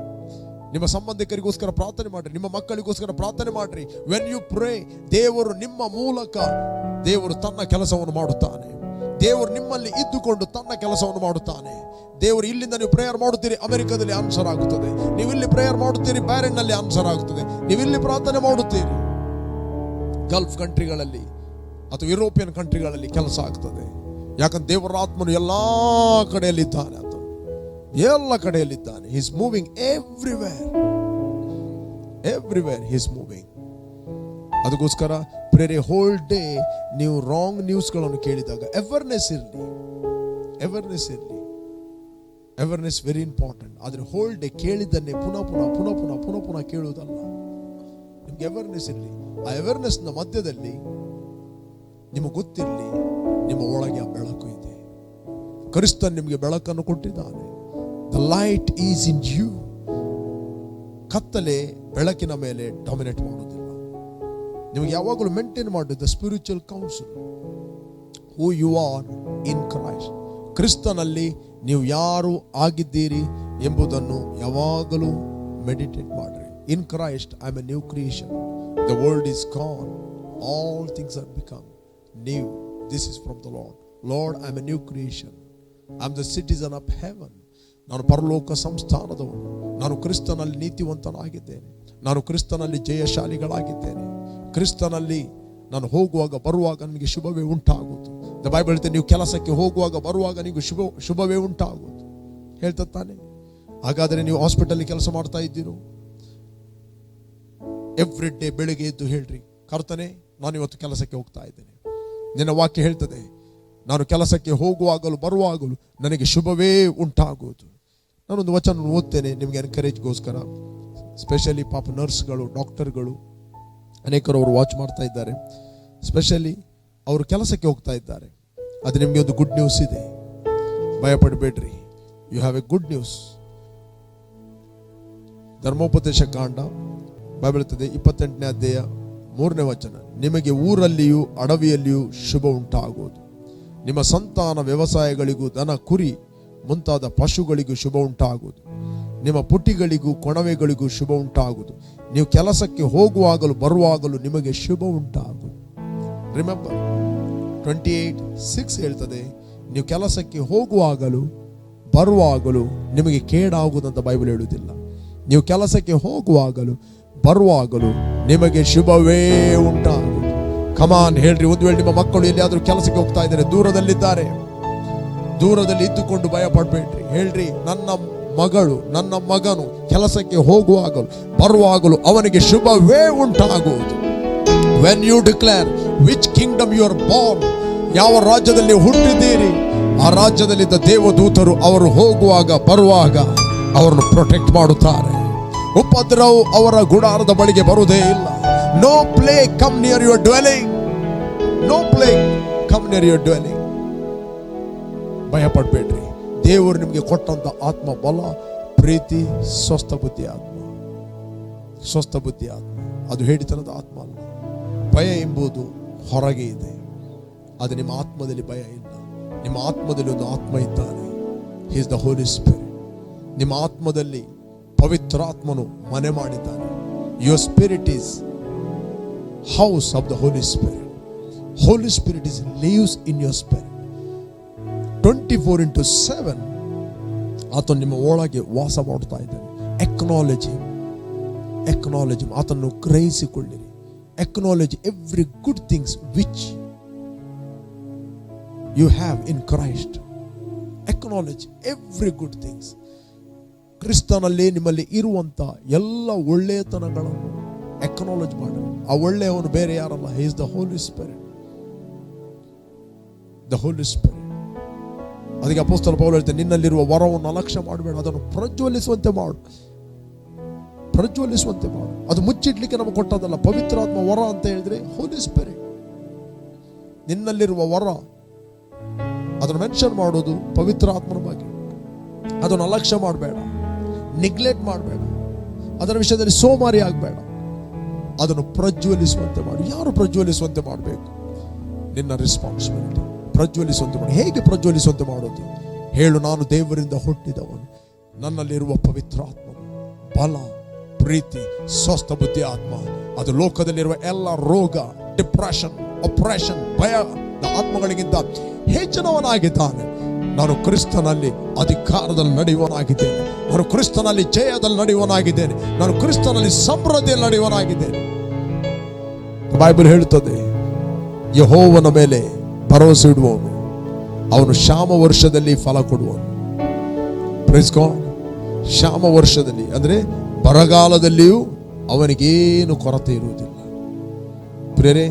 ನಿಮ್ಮ ಸಂಬಂಧಿಕರಿಗೋಸ್ಕರ ಪ್ರಾರ್ಥನೆ ಮಾಡ್ರಿ, ನಿಮ್ಮ ಮಕ್ಕಳಿಗೋಸ್ಕರ ಪ್ರಾರ್ಥನೆ ಮಾಡ್ರಿ. ವೆನ್ ಯು ಪ್ರೇ, ದೇವರು ನಿಮ್ಮ ಮೂಲಕ ದೇವರು ತನ್ನ ಕೆಲಸವನ್ನು ಮಾಡುತ್ತಾನೆ. ದೇವರು ನಿಮ್ಮಲ್ಲಿ ಇದ್ದುಕೊಂಡು ತನ್ನ ಕೆಲಸವನ್ನು ಮಾಡುತ್ತಾನೆ. ದೇವರು ಇಲ್ಲಿಂದ ನೀವು ಪ್ರೇಯರ್ ಮಾಡುತ್ತೀರಿ, ಅಮೆರಿಕದಲ್ಲಿ ಆನ್ಸರ್ ಆಗುತ್ತದೆ. ನೀವು ಇಲ್ಲಿ ಪ್ರೇಯರ್ ಮಾಡುತ್ತೀರಿ, ಬ್ಯಾರಿನ್ ನಲ್ಲಿ ಆನ್ಸರ್ ಆಗುತ್ತದೆ. ನೀವು ಇಲ್ಲಿ ಪ್ರಾರ್ಥನೆ ಮಾಡುತ್ತೀರಿ, ಗಲ್ಫ್ ಕಂಟ್ರಿಗಳಲ್ಲಿ ಅಥವಾ ಯುರೋಪಿಯನ್ ಕಂಟ್ರಿಗಳಲ್ಲಿ ಕೆಲಸ ಆಗ್ತದೆ. ಯಾಕಂದ್ರೆ ದೇವರ ಆತ್ಮನು ಎಲ್ಲಾ ಕಡೆಯಲ್ಲಿದ್ದಾನೆ. ಆತ ಎಲ್ಲ ಕಡೆಯಲ್ಲಿದ್ದಾನೆ. He is moving everywhere. He is moving. ಅದಕ್ಕೋಸ್ಕರ ಪ್ರೇರೆ, ಹೋಲ್ ಡೇ ನೀವು ರಾಂಗ್ ನ್ಯೂಸ್ಗಳನ್ನು ಕೇಳಿದಾಗ ಅವೇರ್ನೆಸ್ ಇರಲಿ. Awareness very important. ಆದರೆ ಹೋಲ್ ಡೇ ಕೇಳಿದ್ದನ್ನೇ ಪುನಃ ಕೇಳುವುದಲ್ಲ. ನಿಮ್ಗೆ ಅವೇರ್ನೆಸ್ ಇರಲಿ. ಆ ಅವೇರ್ನೆಸ್ ನ ಮಧ್ಯದಲ್ಲಿ ನಿಮಗೆ ಗೊತ್ತಿರಲಿ, ನಿಮ್ಮ ಒಳಗೆ ಆ ಬೆಳಕು ಇದೆ. ಕ್ರಿಸ್ತನ್ ನಿಮಗೆ ಬೆಳಕನ್ನು ಕೊಟ್ಟಿದ್ದಾನೆ. The light is in you. ಕತ್ತಲೆ ಬೆಳಕಿನ ಮೇಲೆ ಡಾಮಿನೇಟ್ ಮಾಡುವುದಿಲ್ಲ. ನಿಮಗೆ ಯಾವಾಗಲೂ ಮೇಂಟೈನ್ ಮಾಡುವುದು spiritual council, who you are in Christ. ಕ್ರಿಸ್ತನಲ್ಲಿ ನೀವು ಯಾರು ಆಗಿದ್ದೀರಿ ಎಂಬುದನ್ನು ಯಾವಾಗಲೂ ಮೆಡಿಟೇಟ್ ಮಾಡಿರಿ. In Christ I am a new creation. The world is gone, all things are become new. This is from the Lord. Lord, I am a new creation. I am the citizen of heaven. ನಾನು ಪರಲೋಕ ಸಂಸ್ಥಾನದವನು. ನಾನು ಕ್ರಿಸ್ತನಲ್ಲಿ ನೀತಿವಂತನಾಗಿದ್ದೇನೆ. ನಾನು ಕ್ರಿಸ್ತನಲ್ಲಿ ಜಯಶಾಲಿಗಳಾಗಿದ್ದೇನೆ. ಕ್ರಿಸ್ತನಲ್ಲಿ ನಾನು ಹೋಗುವಾಗ ಬರುವಾಗ ನನಗೆ ಶುಭವೇ ಉಂಟಾಗುವುದು. ದ ಬೈಬಲ್ ಹೇಳ್ತೇನೆ, ನೀವು ಕೆಲಸಕ್ಕೆ ಹೋಗುವಾಗ ಬರುವಾಗ ನಿಮಗೆ ಶುಭವೇ ಉಂಟಾಗುವುದು ಹೇಳ್ತಾ ತಾನೆ. ಹಾಗಾದರೆ ನೀವು ಹಾಸ್ಪಿಟಲ್ ಕೆಲಸ ಮಾಡ್ತಾ ಇದ್ದೀರೋ, ಎವ್ರಿ ಡೇ ಬೆಳಿಗ್ಗೆ ಎದ್ದು ಹೇಳ್ರಿ, ಕರ್ತನೇ, ನಾನು ಇವತ್ತು ಕೆಲಸಕ್ಕೆ ಹೋಗ್ತಾ ಇದ್ದೇನೆ. ನಿನ್ನ ವಾಕ್ಯ ಹೇಳ್ತದೆ, ನಾನು ಕೆಲಸಕ್ಕೆ ಹೋಗುವಾಗಲೂ ಬರುವಾಗಲೂ ನನಗೆ ಶುಭವೇ ಉಂಟಾಗುವುದು. ನಾನೊಂದು ವಚನ ಓದ್ತೇನೆ ನಿಮಗೆ ಎನ್ಕರೇಜ್ಗೋಸ್ಕರ. ಸ್ಪೆಷಲಿ ಪಾಪ ನರ್ಸ್ಗಳು, ಡಾಕ್ಟರ್ಗಳು ಅನೇಕರು ಅವರು ವಾಚ್ ಮಾಡ್ತಾ ಇದ್ದಾರೆ. ಸ್ಪೆಷಲಿ ಅವರು ಕೆಲಸಕ್ಕೆ ಹೋಗ್ತಾ ಇದ್ದಾರೆ. ಅದು ನಿಮಗೆ ಒಂದು ಗುಡ್ ನ್ಯೂಸ್ ಇದೆ, ಭಯಪಡಬೇಡ್ರಿ. You have a good news. ಧರ್ಮೋಪದೇಶ ಕಾಂಡ ಬೈಬಲ್ ಹೇಳ್ತದೆ 28ನೇ ಅಧ್ಯಾಯ 3ನೇ ವಚನ, ನಿಮಗೆ ಊರಲ್ಲಿಯೂ ಅಡವಿಯಲ್ಲಿಯೂ ಶುಭ ಉಂಟಾಗುವುದು. ನಿಮ್ಮ ಸಂತಾನ ವ್ಯವಸಾಯಗಳಿಗೂ ದನ ಕುರಿ ಮುಂತಾದ ಪಶುಗಳಿಗೂ ಶುಭ ಉಂಟಾಗುವುದು. ನಿಮ್ಮ ಪುಟಿಗಳಿಗೂ ಕೊಣವೆಗಳಿಗೂ ಶುಭ ಉಂಟಾಗುವುದು. ನೀವು ಕೆಲಸಕ್ಕೆ ಹೋಗುವಾಗಲೂ ಬರುವಾಗಲೂ ನಿಮಗೆ ಶುಭ ಉಂಟಾಗುವುದು. ರಿಮೆಂಬರ್ 28:6 ಹೇಳ್ತದೆ, ನೀವು ಕೆಲಸಕ್ಕೆ ಹೋಗುವಾಗಲೂ ಬರುವಾಗಲೂ ನಿಮಗೆ ಕೇಡಾಗುವುದಂತ ಬೈಬಲ್ ಹೇಳುವುದಿಲ್ಲ. ನೀವು ಕೆಲಸಕ್ಕೆ ಹೋಗುವಾಗಲೂ ಬರುವಾಗಲೂ ನಿಮಗೆ ಶುಭವೇ ಉಂಟಾಗುವುದು. ಕಮಾನ್ ಹೇಳ್ರಿ. ಒಂದು ವೇಳೆ ನಿಮ್ಮ ಮಕ್ಕಳು ಎಲ್ಲಿಯಾದ್ರೂ ಕೆಲಸಕ್ಕೆ ಹೋಗ್ತಾ ಇದ್ದಾರೆ, ದೂರದಲ್ಲಿದ್ದಾರೆ, ದೂರದಲ್ಲಿ ಇದ್ದುಕೊಂಡು ಭಯ ಪಡಬೇಡ್ರಿ. ಹೇಳ್ರಿ, ನನ್ನ ಮಗಳು ನನ್ನ ಮಗನು ಕೆಲಸಕ್ಕೆ ಹೋಗುವಾಗಲೂ ಬರುವಾಗಲೂ ಅವನಿಗೆ ಶುಭವೇ ಉಂಟಾಗುವುದು. When you declare which kingdom you are born, ಯಾವ ರಾಜ್ಯದಲ್ಲಿ ಹುಟ್ಟಿದ್ದೀರಿ ಆ ರಾಜ್ಯದಲ್ಲಿದ್ದ ದೇವದೂತರು ಅವರು ಹೋಗುವಾಗ ಬರುವಾಗ ಅವರನ್ನು ಪ್ರೊಟೆಕ್ಟ್ ಮಾಡುತ್ತಾರೆ. ಉಪದ್ರವ ಅವರ ಗುಡಾರದ ಬಳಿಗೆ ಬರುವುದೇ ಇಲ್ಲ. No plague come near your dwelling. No plague come near your dwelling. ಭಯ ಪಡಬೇಡ್ರಿ. ದೇವರು ನಿಮಗೆ ಕೊಟ್ಟಂತ ಆತ್ಮ ಬಲ, ಪ್ರೀತಿ, ಸ್ವಸ್ಥ ಬುದ್ಧಿ ಆತ್ಮ. ಸ್ವಸ್ಥ ಬುದ್ಧಿ ಆತ್ಮ ಅದು ಹೇಳಿತನದ ಆತ್ಮ ಅಲ್ಲ. ಭಯ ಎಂಬುದು ಹೊರಗೆ ಇದೆ, ಅದು ನಿಮ್ಮ ಆತ್ಮದಲ್ಲಿ ಭಯ ಇಲ್ಲ. ನಿಮ್ಮ ಆತ್ಮದಲ್ಲಿ ಒಂದು ಆತ್ಮ ಇದ್ದಾನೆ, he is the Holy Spirit. ನಿಮ್ಮ ಆತ್ಮದಲ್ಲಿ ಪವಿತ್ರಾತ್ಮನು ಮನೆ ಮಾಡಿದ್ದಾನೆ. Your spirit is house of the Holy Spirit. Holy Spirit is lives in your spirit 24/7. ಆತನು ನಿಮ್ಮ ಒಳಗೆ ವಾಸ ಮಾಡ್ತಾ ಇದ್ದಾನೆ. ಎಕ್ನಾಲಜಿ ಆತನ್ನು ಗ್ರಹಿಸಿಕೊಳ್ಳಿರಿ. Acknowledge every good things which you have in Christ. Acknowledge every good things. ಕ್ರಿಸ್ತನಲ್ಲಿ ನಿಮ್ಮಲ್ಲಿ ಇರುವಂತ ಎಲ್ಲ ಒಳ್ಳೆಯತನಗಳನ್ನು ಎಕ್ನಾಲಜ್ ಮಾಡಿ. ಆ ಒಳ್ಳೆಯವನು ಬೇರೆ ಯಾರಲ್ಲ, he is the Holy Spirit. The Holy Spirit. ಅದಕ್ಕೆ ಅಪೊಸ್ತಲ ಪೌಲ ಹೇಳ್ತಾನೆ, ನಿನ್ನಲ್ಲಿರುವ ವರವನ್ನು ಅಲಕ್ಷ್ಯ ಮಾಡಬೇಡ, ಅದನ್ನು ಪ್ರಜ್ವಲಿಸುವಂತೆ ಮಾಡು. ಪ್ರಜ್ವಲಿಸುವಂತೆ ಮಾಡು. ಅದು ಮುಚ್ಚಿಡ್ಲಿಕ್ಕೆ ನಮಗೆ ಕೊಟ್ಟದಲ್ಲ. ಪವಿತ್ರಾತ್ಮ ವರ ಅಂತ ಹೇಳಿದ್ರೆ ಹೋಲಿ ಸ್ಪಿರಿಟ್. ನಿನ್ನಲ್ಲಿರುವ ವರ ಅದನ್ನು ಮೆನ್ಷನ್ ಮಾಡೋದು ಪವಿತ್ರಾತ್ಮನ ಬಗ್ಗೆ. ಅದನ್ನು ಅಲಕ್ಷ್ಯ ಮಾಡಬೇಡ, ನೆಗ್ಲೆಕ್ಟ್ ಮಾಡಬೇಡ, ಅದರ ವಿಷಯದಲ್ಲಿ ಸೋಮಾರಿ ಆಗಬೇಡ. ಅದನ್ನು ಪ್ರಜ್ವಲಿಸುವಂತೆ ಮಾಡು. ಯಾರು ಪ್ರಜ್ವಲಿಸುವಂತೆ ಮಾಡಬೇಕು? ನಿನ್ನ ರೆಸ್ಪಾನ್ಸಿಬಿಲಿಟಿ. ಪ್ರಜ್ವಲಿಸುವಂತೆ ಮಾಡಿ. ಹೇಗೆ ಪ್ರಜ್ವಲಿಸುವಂತೆ ಮಾಡೋದು? ಹೇಳು, ನಾನು ದೇವರಿಂದ ಹುಟ್ಟಿದವನು, ನನ್ನಲ್ಲಿರುವ ಪವಿತ್ರಾತ್ಮನು ಬಲ, ಪ್ರೀತಿ, ಸ್ವಸ್ಥ ಬುದ್ಧಿ ಆತ್ಮ ಅದು ಲೋಕದಲ್ಲಿರುವ ಎಲ್ಲ ರೋಗ, ಡಿಪ್ರೆಷನ್, ಅಪ್ರೆಷನ್, ಭಯದ ಆತ್ಮಗಳಿಗಿಂತ ಹೆಚ್ಚಿನವನಾಗಿದ್ದಾನೆ. ನಾನು ಕ್ರಿಸ್ತನಲ್ಲಿ ಅಧಿಕಾರದಲ್ಲಿ ನಡೆಯುವನಾಗಿದ್ದೇನೆ. ನಾನು ಕ್ರಿಸ್ತನಲ್ಲಿ ಜಯದಲ್ಲಿ ನಡೆಯುವನಾಗಿದ್ದೇನೆ. ನಾನು ಕ್ರಿಸ್ತನಲ್ಲಿ ಸಮೃದ್ಧಿಯಲ್ಲಿ ನಡೆಯುವನಾಗಿದ್ದೇನೆ. ಬೈಬಲ್ ಹೇಳುತ್ತದೆ, ಯೆಹೋವನ ಮೇಲೆ ಭರವಸೆ ಇಡುವವನು ಅವನು ಕ್ಷಾಮ ವರ್ಷದಲ್ಲಿ ಫಲ ಕೊಡುವನು. Praise God. ಕ್ಷಾಮ ವರ್ಷದಲ್ಲಿ ಅಂದ್ರೆ ಬರಗಾಲದಲ್ಲಿಯೂ ಅವನಿಗೇನು ಕೊರತೆ ಇರುವುದಿಲ್ಲ. ಪ್ರಿಯರೇ,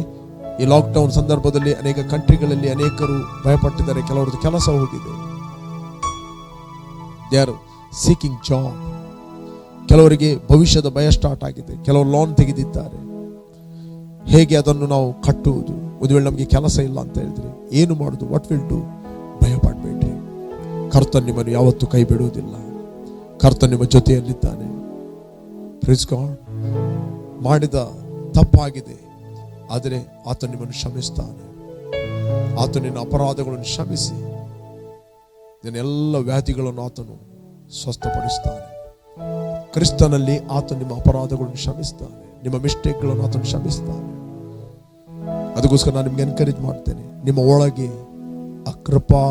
ಈ ಲಾಕ್ಡೌನ್ ಸಂದರ್ಭದಲ್ಲಿ ಅನೇಕ ಕಂಟ್ರಿಗಳಲ್ಲಿ ಅನೇಕರು ಭಯಪಟ್ಟಿದ್ದಾರೆ. ಕೆಲವರದ್ದು ಕೆಲಸ ಹೋಗಿದೆ. They are seeking job. ಕೆಲವರಿಗೆ ಭವಿಷ್ಯದ ಭಯ ಸ್ಟಾರ್ಟ್ ಆಗಿದೆ. ಕೆಲವರು ಲೋನ್ ತೆಗೆದಿದ್ದಾರೆ. ಹೇಗೆ ಅದನ್ನು ನಾವು ಕಟ್ಟುವುದು? ಒಂದು ವೇಳೆ ನಮಗೆ ಕೆಲಸ ಇಲ್ಲ ಅಂತ ಹೇಳಿದ್ರೆ ಏನು ಮಾಡುದು? What will do? ಭಯ ಪಡಬೇಡ್ರಿ. ಕರ್ತನು ನಿಮ್ಮನ್ನು ಯಾವತ್ತೂ ಕೈ ಬಿಡುವುದಿಲ್ಲ. ಕರ್ತನು ನಿಮ್ಮ ಜೊತೆಯಲ್ಲಿದ್ದಾನೆ. Praise God. ಮಾಡಿದ ತಪ್ಪಾಗಿದೆ, ಆದರೆ ಆತನು ನಿಮ್ಮನ್ನು ಕ್ಷಮಿಸ್ತಾನೆ. ಆತನು ನಿನ್ನ ಅಪರಾಧಗಳನ್ನು ಕ್ಷಮಿಸಿ ನಿನ್ನ ಎಲ್ಲ ವ್ಯಾಧಿಗಳನ್ನು ಆತನು ಸ್ವಸ್ಥಪಡಿಸ್ತಾನೆ. ಕ್ರಿಸ್ತನಲ್ಲಿ ಆತನು ನಿಮ್ಮ ಅಪರಾಧಗಳನ್ನು ಕ್ಷಮಿಸ್ತಾನೆ. ನಿಮ್ಮ ಮಿಸ್ಟೇಕ್ಗಳನ್ನು ಆತನು ಕ್ಷಮಿಸ್ತಾನೆ. ಅದಕ್ಕೋಸ್ಕರ ನಾನು ನಿಮ್ಗೆ ಎನ್ಕರೇಜ್ ಮಾಡ್ತೇನೆ, ನಿಮ್ಮ ಒಳಗೆ ಅಕೃಪಾ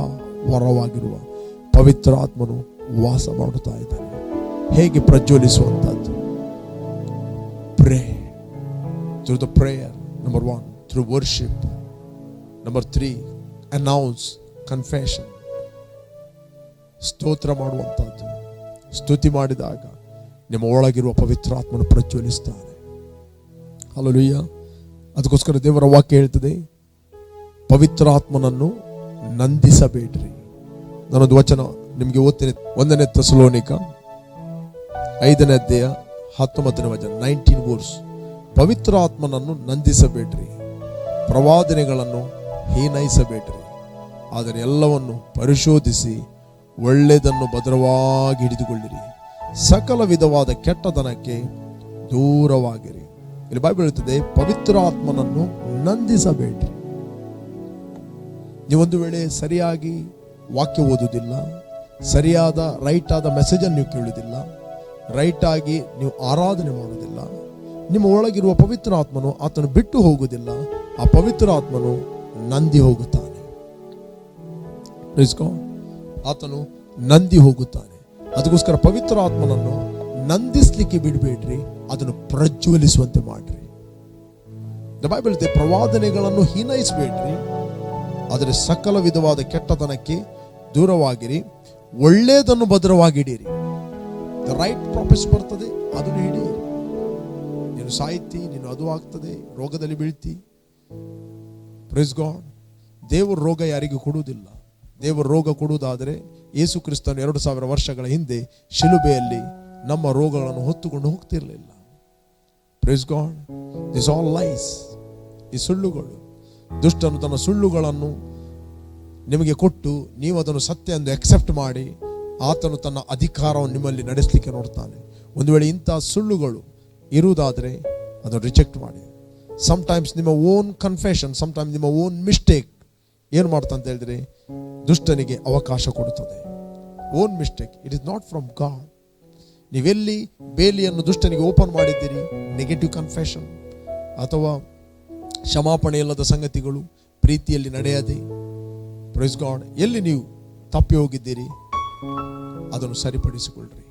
ವರವಾಗಿರುವ ಪವಿತ್ರ ಆತ್ಮನು ವಾಸ ಮಾಡುತ್ತಾ ಇದ್ದಾನೆ. ಹೇಗೆ ಪ್ರಜ್ವಲಿಸುವಂತದ್ದು? Pray through the prayer. Number 1, through worship. Number 3, announce, confession. ಸ್ತೋತ್ರ ಮಾಡುವಂತದ್ದು. ಸ್ತುತಿ ಮಾಡಿದಾಗ ನಿಮ್ಮ ಒಳಗಿರುವ ಪವಿತ್ರಾತ್ಮನು ಪ್ರಜ್ವಲಿಸ್ತಾನೆ. ಹಲ್ಲೆಲೂಯ. ಅದಕ್ಕೋಸ್ಕರ ದೇವರ ವಾಕ್ಯ ಹೇಳ್ತದೆ, ಪವಿತ್ರಾತ್ಮನನ್ನು ನಂದಿಸಬೇಡ್ರಿ. ನಾನೊಂದು ವಚನ ನಿಮಗೆ ಓದ್ತೇನೆ. 1ನೇ ಥೆಸಲೋನಿಕ 5ನೇ ಅಧ್ಯಾಯ 19ನೇ ವಚನ, 19 ವರ್ಸ್. ಪವಿತ್ರ ಆತ್ಮನನ್ನು ನಂದಿಸಬೇಡ್ರಿ, ಪ್ರವಾದನೆಗಳನ್ನು ಹೀನೈಸಬೇಡ್ರಿ, ಆದರೆ ಎಲ್ಲವನ್ನು ಪರಿಶೋಧಿಸಿ ಒಳ್ಳೆಯದನ್ನು ಭದ್ರವಾಗಿ ಹಿಡಿದುಕೊಳ್ಳಿರಿ, ಸಕಲ ವಿಧವಾದ ಕೆಟ್ಟತನಕ್ಕೆ ದೂರವಾಗಿರಿ. ಇಲ್ಲಿ ಬೈಬಲ್ ಹೇಳ್ತದೆ, ಪವಿತ್ರ ಆತ್ಮನನ್ನು ನಂದಿಸಬೇಡ್ರಿ. ನೀವೊಂದು ವೇಳೆ ಸರಿಯಾಗಿ ವಾಕ್ಯ ಓದುವುದಿಲ್ಲ, ಸರಿಯಾದ ರೈಟ್ ಆದ ಮೆಸೇಜನ್ನು ನೀವು ಕೇಳುವುದಿಲ್ಲ, ರೈಟ್ ಆಗಿ ನೀವು ಆರಾಧನೆ ಮಾಡುವುದಿಲ್ಲ, ನಿಮ್ಮ ಒಳಗಿರುವ ಪವಿತ್ರ ಆತ್ಮನು ಆತನು ಬಿಟ್ಟು ಹೋಗುವುದಿಲ್ಲ, ಆ ಪವಿತ್ರ ಆತ್ಮನು ನಂದಿ ಹೋಗುತ್ತಾನೆ. ಆತನು ನಂದಿ ಹೋಗುತ್ತಾನೆ. ಅದಕ್ಕೋಸ್ಕರ ಪವಿತ್ರ ಆತ್ಮನನ್ನು ನಂದಿಸ್ಲಿಕ್ಕೆ ಬಿಡಬೇಡ್ರಿ, ಅದನ್ನು ಪ್ರಜ್ವಲಿಸುವಂತೆ ಮಾಡ್ರಿ. ಬೈಬಲ್ ಹೇಳ್ತದೆ, ಪ್ರವಾದನೆಗಳನ್ನು ಹೀನೈಸಬೇಡ್ರಿ, ಆದರೆ ಸಕಲ ವಿಧವಾದ ಕೆಟ್ಟತನಕ್ಕೆ ದೂರವಾಗಿರಿ, ಒಳ್ಳೆಯದನ್ನು ಭದ್ರವಾಗಿಡಿರಿ. ರೈಟ್ ಪ್ರಾಫಿಸ್ ಬರ್ತದೆ, ಅದನ್ನು ಹಿಡಿಯಿರಿ. ನೀನು ಸಾಯ್ತಿ, ನೀನು ಅದು ಆಗ್ತದೆ, ರೋಗದಲ್ಲಿ ಬೀಳ್ತಿ. Praise God. ದೇವರು ರೋಗ ಯಾರಿಗೂ ಕೊಡುವುದಿಲ್ಲ. ದೇವರು ರೋಗ ಕೊಡುವುದಾದರೆ ಯೇಸು ಕ್ರಿಸ್ತನು 2000 ವರ್ಷಗಳ ಹಿಂದೆ ಶಿಲುಬೆಯಲ್ಲಿ ನಮ್ಮ ರೋಗಗಳನ್ನು ಹೊತ್ತುಕೊಂಡು ಹೋಗ್ತಿರಲಿಲ್ಲ. Praise God. This all lies, ಈ ಸುಳ್ಳುಗಳು. ದುಷ್ಟನು ತನ್ನ ಸುಳ್ಳುಗಳನ್ನು ನಿಮಗೆ ಕೊಟ್ಟು ನೀವು ಅದನ್ನು ಸತ್ಯ ಎಂದು ಅಕ್ಸೆಪ್ಟ್ ಮಾಡಿ ಆತನು ತನ್ನ ಅಧಿಕಾರವನ್ನು ನಿಮ್ಮಲ್ಲಿ ನಡೆಸಲಿಕ್ಕೆ ನೋಡ್ತಾನೆ. ಒಂದು ವೇಳೆ ಇಂಥ ಸುಳ್ಳುಗಳು ಇರುವುದಾದರೆ ಅದನ್ನು ರಿಜೆಕ್ಟ್ ಮಾಡಿ. ಸಮ್ಟೈಮ್ಸ್ ನಿಮ್ಮ ಓನ್ ಕನ್ಫೆಷನ್, ಸಮ್ಟೈಮ್ಸ್ ನಿಮ್ಮ ಓನ್ ಮಿಸ್ಟೇಕ್ ಏನು ಮಾಡ್ತಾ ಅಂತ ಹೇಳಿದ್ರೆ ದುಷ್ಟನಿಗೆ ಅವಕಾಶ ಕೊಡುತ್ತದೆ. Own mistake, it is not from God. ನೀವೆಲ್ಲಿ ಬೇಲಿಯನ್ನು ದುಷ್ಟನಿಗೆ ಓಪನ್ ಮಾಡಿದ್ದೀರಿ, ನೆಗೆಟಿವ್ ಕನ್ಫೆಷನ್ ಅಥವಾ ಕ್ಷಮಾಪಣೆ ಇಲ್ಲದ ಸಂಗತಿಗಳು, ಪ್ರೀತಿಯಲ್ಲಿ ನಡೆಯದೆ, ಪ್ರೈಸ್ ಗಾಡ್, ಎಲ್ಲಿ ನೀವು ತಪ್ಪಿ ಹೋಗಿದ್ದೀರಿ ಅದನ್ನು ಸರಿಪಡಿಸಿಕೊಳ್ಳ್ರಿ.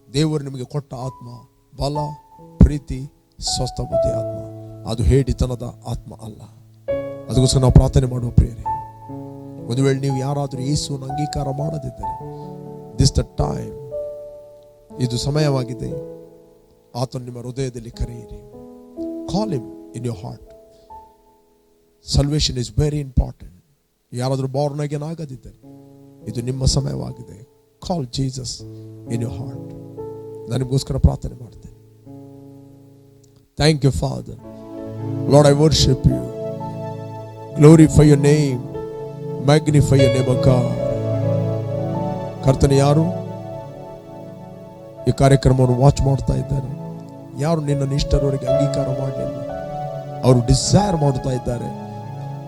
ದೇವರು ನಿಮಗೆ ಕೊಟ್ಟ ಆತ್ಮ ಬಲ, ಪ್ರೀತಿ, ಸ್ವಸ್ಥ ಬುದ್ಧಿ ಆತ್ಮ, ಅದು ಹೇಡಿತನದ ಆತ್ಮ ಅಲ್ಲ. ಅದಕ್ಕೋಸ್ಕರ ನಾವು ಪ್ರಾರ್ಥನೆ ಮಾಡುವ ಪ್ರಿಯರೇ, ಒಂದು ವೇಳೆ ನೀವು ಯಾರಾದರೂ ಯೇಸುವನ್ನು ಅಂಗೀಕಾರ ಮಾಡದಿದ್ದರೆ, ದಿಸ್ ದ ಟೈಮ್, ಇದು ಸಮಯವಾಗಿದೆ. ಆತನು ನಿಮ್ಮ ಹೃದಯದಲ್ಲಿ ಕರೆಯಿರಿ. Call him in your heart. Salvation is very important. ಯಾರಾದರೂ ಬಾರ್ನ್ ಅಗೇನ್ ಆಗದಿದ್ದರೆ ಇದು ನಿಮ್ಮ ಸಮಯವಾಗಿದೆ. Call Jesus in your heart. ನಾನು ನಿಮಗೋಸ್ಕರ ಪ್ರಾರ್ಥನೆ ಮಾಡ್ತೇನೆ. Thank you Father. Lord, I worship you. Glorify your name, magnify your name, God. ಕರ್ತನೆ, ಯಾರು ಈ ಕಾರ್ಯಕ್ರಮವನ್ನು ವಾಚ್ ಮಾಡ್ತಾ ಇದ್ದಾರೆ, ಯಾರು ನಿನ್ನನ್ನು ಇಷ್ಟರವರೆಗೆ ಅಂಗೀಕಾರ ಮಾಡಲಿಲ್ಲ, ಅವರು ಡಿಸೈರ್ ಮಾಡ್ತಾ ಇದ್ದಾರೆ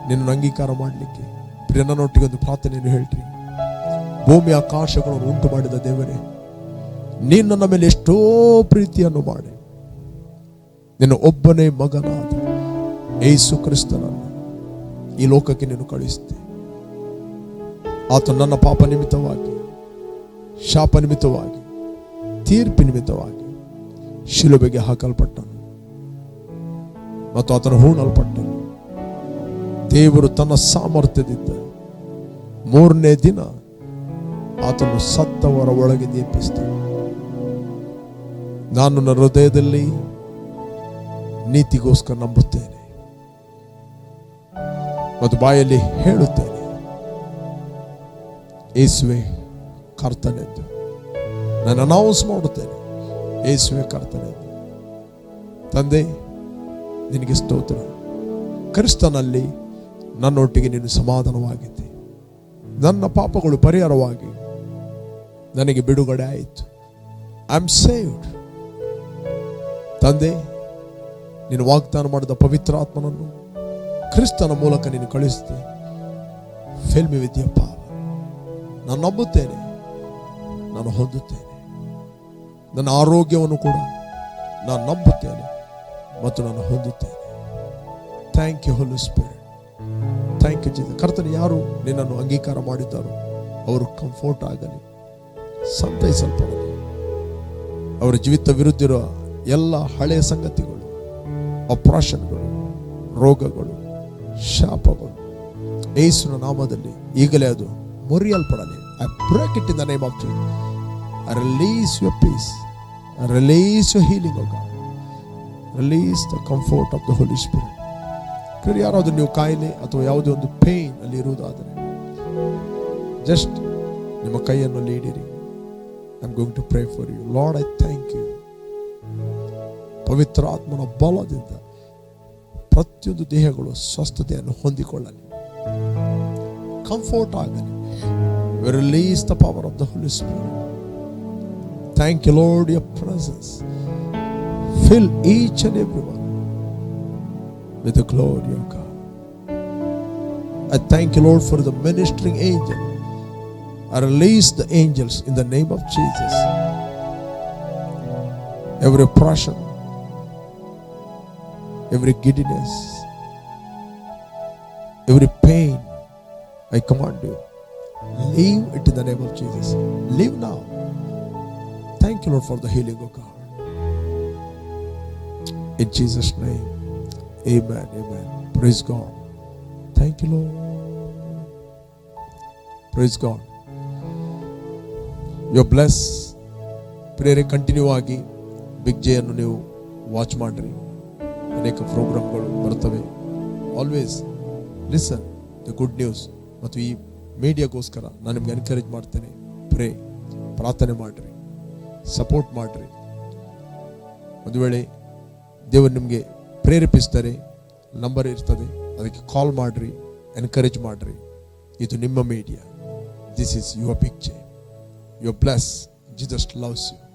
ನಿನ್ನನ್ನು ಅಂಗೀಕಾರ ಮಾಡಲಿಕ್ಕೆ. ಪ್ರಿಯ, ನನ್ನೊಟ್ಟಿಗೆ ಒಂದು ಪ್ರಾರ್ಥನೆಯನ್ನು ಹೇಳ್ರಿ. ಭೂಮಿ ಆಕಾಶಗಳನ್ನು ಉಂಟು ಮಾಡಿದ ದೇವರೇ, ನೀನು ನನ್ನ ಮೇಲೆ ಎಷ್ಟೋ ಪ್ರೀತಿಯನ್ನು ಮಾಡಿ ನಿನ್ನ ಒಬ್ಬನೇ ಮಗನಾದ ಯೇಸು ಕ್ರಿಸ್ತನನ್ನು ಈ ಲೋಕಕ್ಕೆ ನೀನು ಕಳಿಸಿದೆ. ಆತ ನನ್ನ ಪಾಪ ನಿಮಿತ್ತವಾಗಿ, ಶಾಪ ನಿಮಿತ್ತವಾಗಿ, ತೀರ್ಪು ನಿಮಿತ್ತವಾಗಿ ಶಿಲುಬೆಗೆ ಹಾಕಲ್ಪಟ್ಟನು ಮತ್ತು ಆತನು ಹೂಣಲ್ಪಟ್ಟನು. ದೇವರು ತನ್ನ ಸಾಮರ್ಥ್ಯದಿಂದ 3ನೇ ದಿನ ಆತನು ಸತ್ತವರ ಒಳಗೆ ದೀಪಿಸಿದನು. ನಾನು ನನ್ನ ಹೃದಯದಲ್ಲಿ ನೀತಿಗೋಸ್ಕರ ನಂಬುತ್ತೇನೆ ಮತ್ತು ಬಾಯಲ್ಲಿ ಹೇಳುತ್ತೇನೆ, ಯೇಸುವೆ ಕರ್ತನೆಂದು. ನಾನು ಅನೌನ್ಸ್ ಮಾಡುತ್ತೇನೆ, ಯೇಸುವೆ ಕರ್ತನೆಂದು. ತಂದೆ, ನಿನಗೆ ಸ್ತೋತ್ರ. ಕ್ರಿಸ್ತನಲ್ಲಿ ನನ್ನೊಟ್ಟಿಗೆ ನೀನು ಸಮಾಧಾನವಾಗಿದ್ದೆ. ನನ್ನ ಪಾಪಗಳು ಪರಿಹಾರವಾಗಿ ನನಗೆ ಬಿಡುಗಡೆ ಆಯಿತು. I am saved. ತಂದೆ, ನೀನು ವಾಗ್ದಾನ ಮಾಡಿದ ಪವಿತ್ರ ಆತ್ಮನನ್ನು ಕ್ರಿಸ್ತನ ಮೂಲಕ ನೀನು ಕಳಿಸಿದೆ. Fill me with your power. ನಾನು ನಂಬುತ್ತೇನೆ, ನಾನು ಹೊಂದುತ್ತೇನೆ. ನನ್ನ ಆರೋಗ್ಯವನ್ನು ಕೂಡ ನಾನು ನಂಬುತ್ತೇನೆ ಮತ್ತು ನಾನು ಹೊಂದುತ್ತೇನೆ. Thank you Holy Spirit. Thank you Jesus. ಕರ್ತನೆ, ಯಾರು ನಿನ್ನನ್ನು ಅಂಗೀಕಾರ ಮಾಡಿದ್ದಾರೋ ಅವರು ಕಂಫರ್ಟ್ ಆಗಲಿ, ಸಂತೈಸಲ್ಪಡಲಿ. ಅವರ ಜೀವಿತ ವಿರುದ್ಧ ಇರುವ ಎಲ್ಲ ಹಳೆಯ ಸಂಗತಿಗಳು, ಆಪರೇಷನ್ಗಳು, ರೋಗಗಳು, ಶಾಪಗಳು ಯೇಸುವಿನ ನಾಮದಲ್ಲಿ ಈಗಲೇ ಅದು ಮುರಿಯಲ್ಪಡಲಿ. I break it in the name of Jesus. I release your peace. I release your healing. O God, release the comfort of the Holy Spirit. ಯಾರಾದರೂ ನೀವು ಕಾಯಿಲೆ ಅಥವಾ ಯಾವುದೇ ಒಂದು ಪೇನ್ ಅಲ್ಲಿ ಇರುವುದಾದರೆ ಜಸ್ಟ್ ನಿಮ್ಮ ಕೈಯನ್ನು ನೀಡಿರಿ. I am going to pray for you. Lord, I thank you. ಪವಿತ್ರ ಆತ್ಮನ ಬಲದಿಂದ ಪ್ರತಿಯೊಂದು ದೇಹಗಳು ಸ್ವಸ್ಥತೆಯನ್ನು ಹೊಂದಿಕೊಳ್ಳಲಿ, ಕಂಫರ್ಟ್ ಆಗಲಿ. We release the power of the Holy Spirit. Thank you, Lord, your presence. Fill each and every one with the glory of God. I thank you, Lord, for the ministering angel. I release the angels in the name of Jesus. Every oppression, every giddiness, every pain, I command you, leave it in the name of Jesus. Leave now. Thank you, Lord, for the healing of God. In Jesus' name, amen, amen. Praise God. Thank you, Lord. Praise God. You're blessed. ಪ್ರೇರೆ continue ಆಗಿ big J ಅನ್ನು ನೀವು watch ಮಾಡ್ರಿ. ಅನೇಕ ಪ್ರೋಗ್ರಾಮ್ಗಳು ಬರ್ತವೆ. Always listen the good news. ಮತ್ತು ಈ ಮೀಡಿಯಾಗೋಸ್ಕರ ನಾನು ನಿಮ್ಗೆ ಎನ್ಕರೇಜ್ ಮಾಡ್ತೇನೆ. ಪ್ರೇ, ಪ್ರಾರ್ಥನೆ ಮಾಡಿರಿ, ಸಪೋರ್ಟ್ ಮಾಡಿರಿ. ಒಂದು ವೇಳೆ ದೇವರು ನಿಮಗೆ ಪ್ರೇರೇಪಿಸ್ತಾರೆ, ನಂಬರ್ ಇರ್ತದೆ, ಅದಕ್ಕೆ ಕಾಲ್ ಮಾಡಿರಿ, ಎನ್ಕರೇಜ್ ಮಾಡಿರಿ. ಇದು ನಿಮ್ಮ media. This is your big J. You are blessed. Jesus loves you.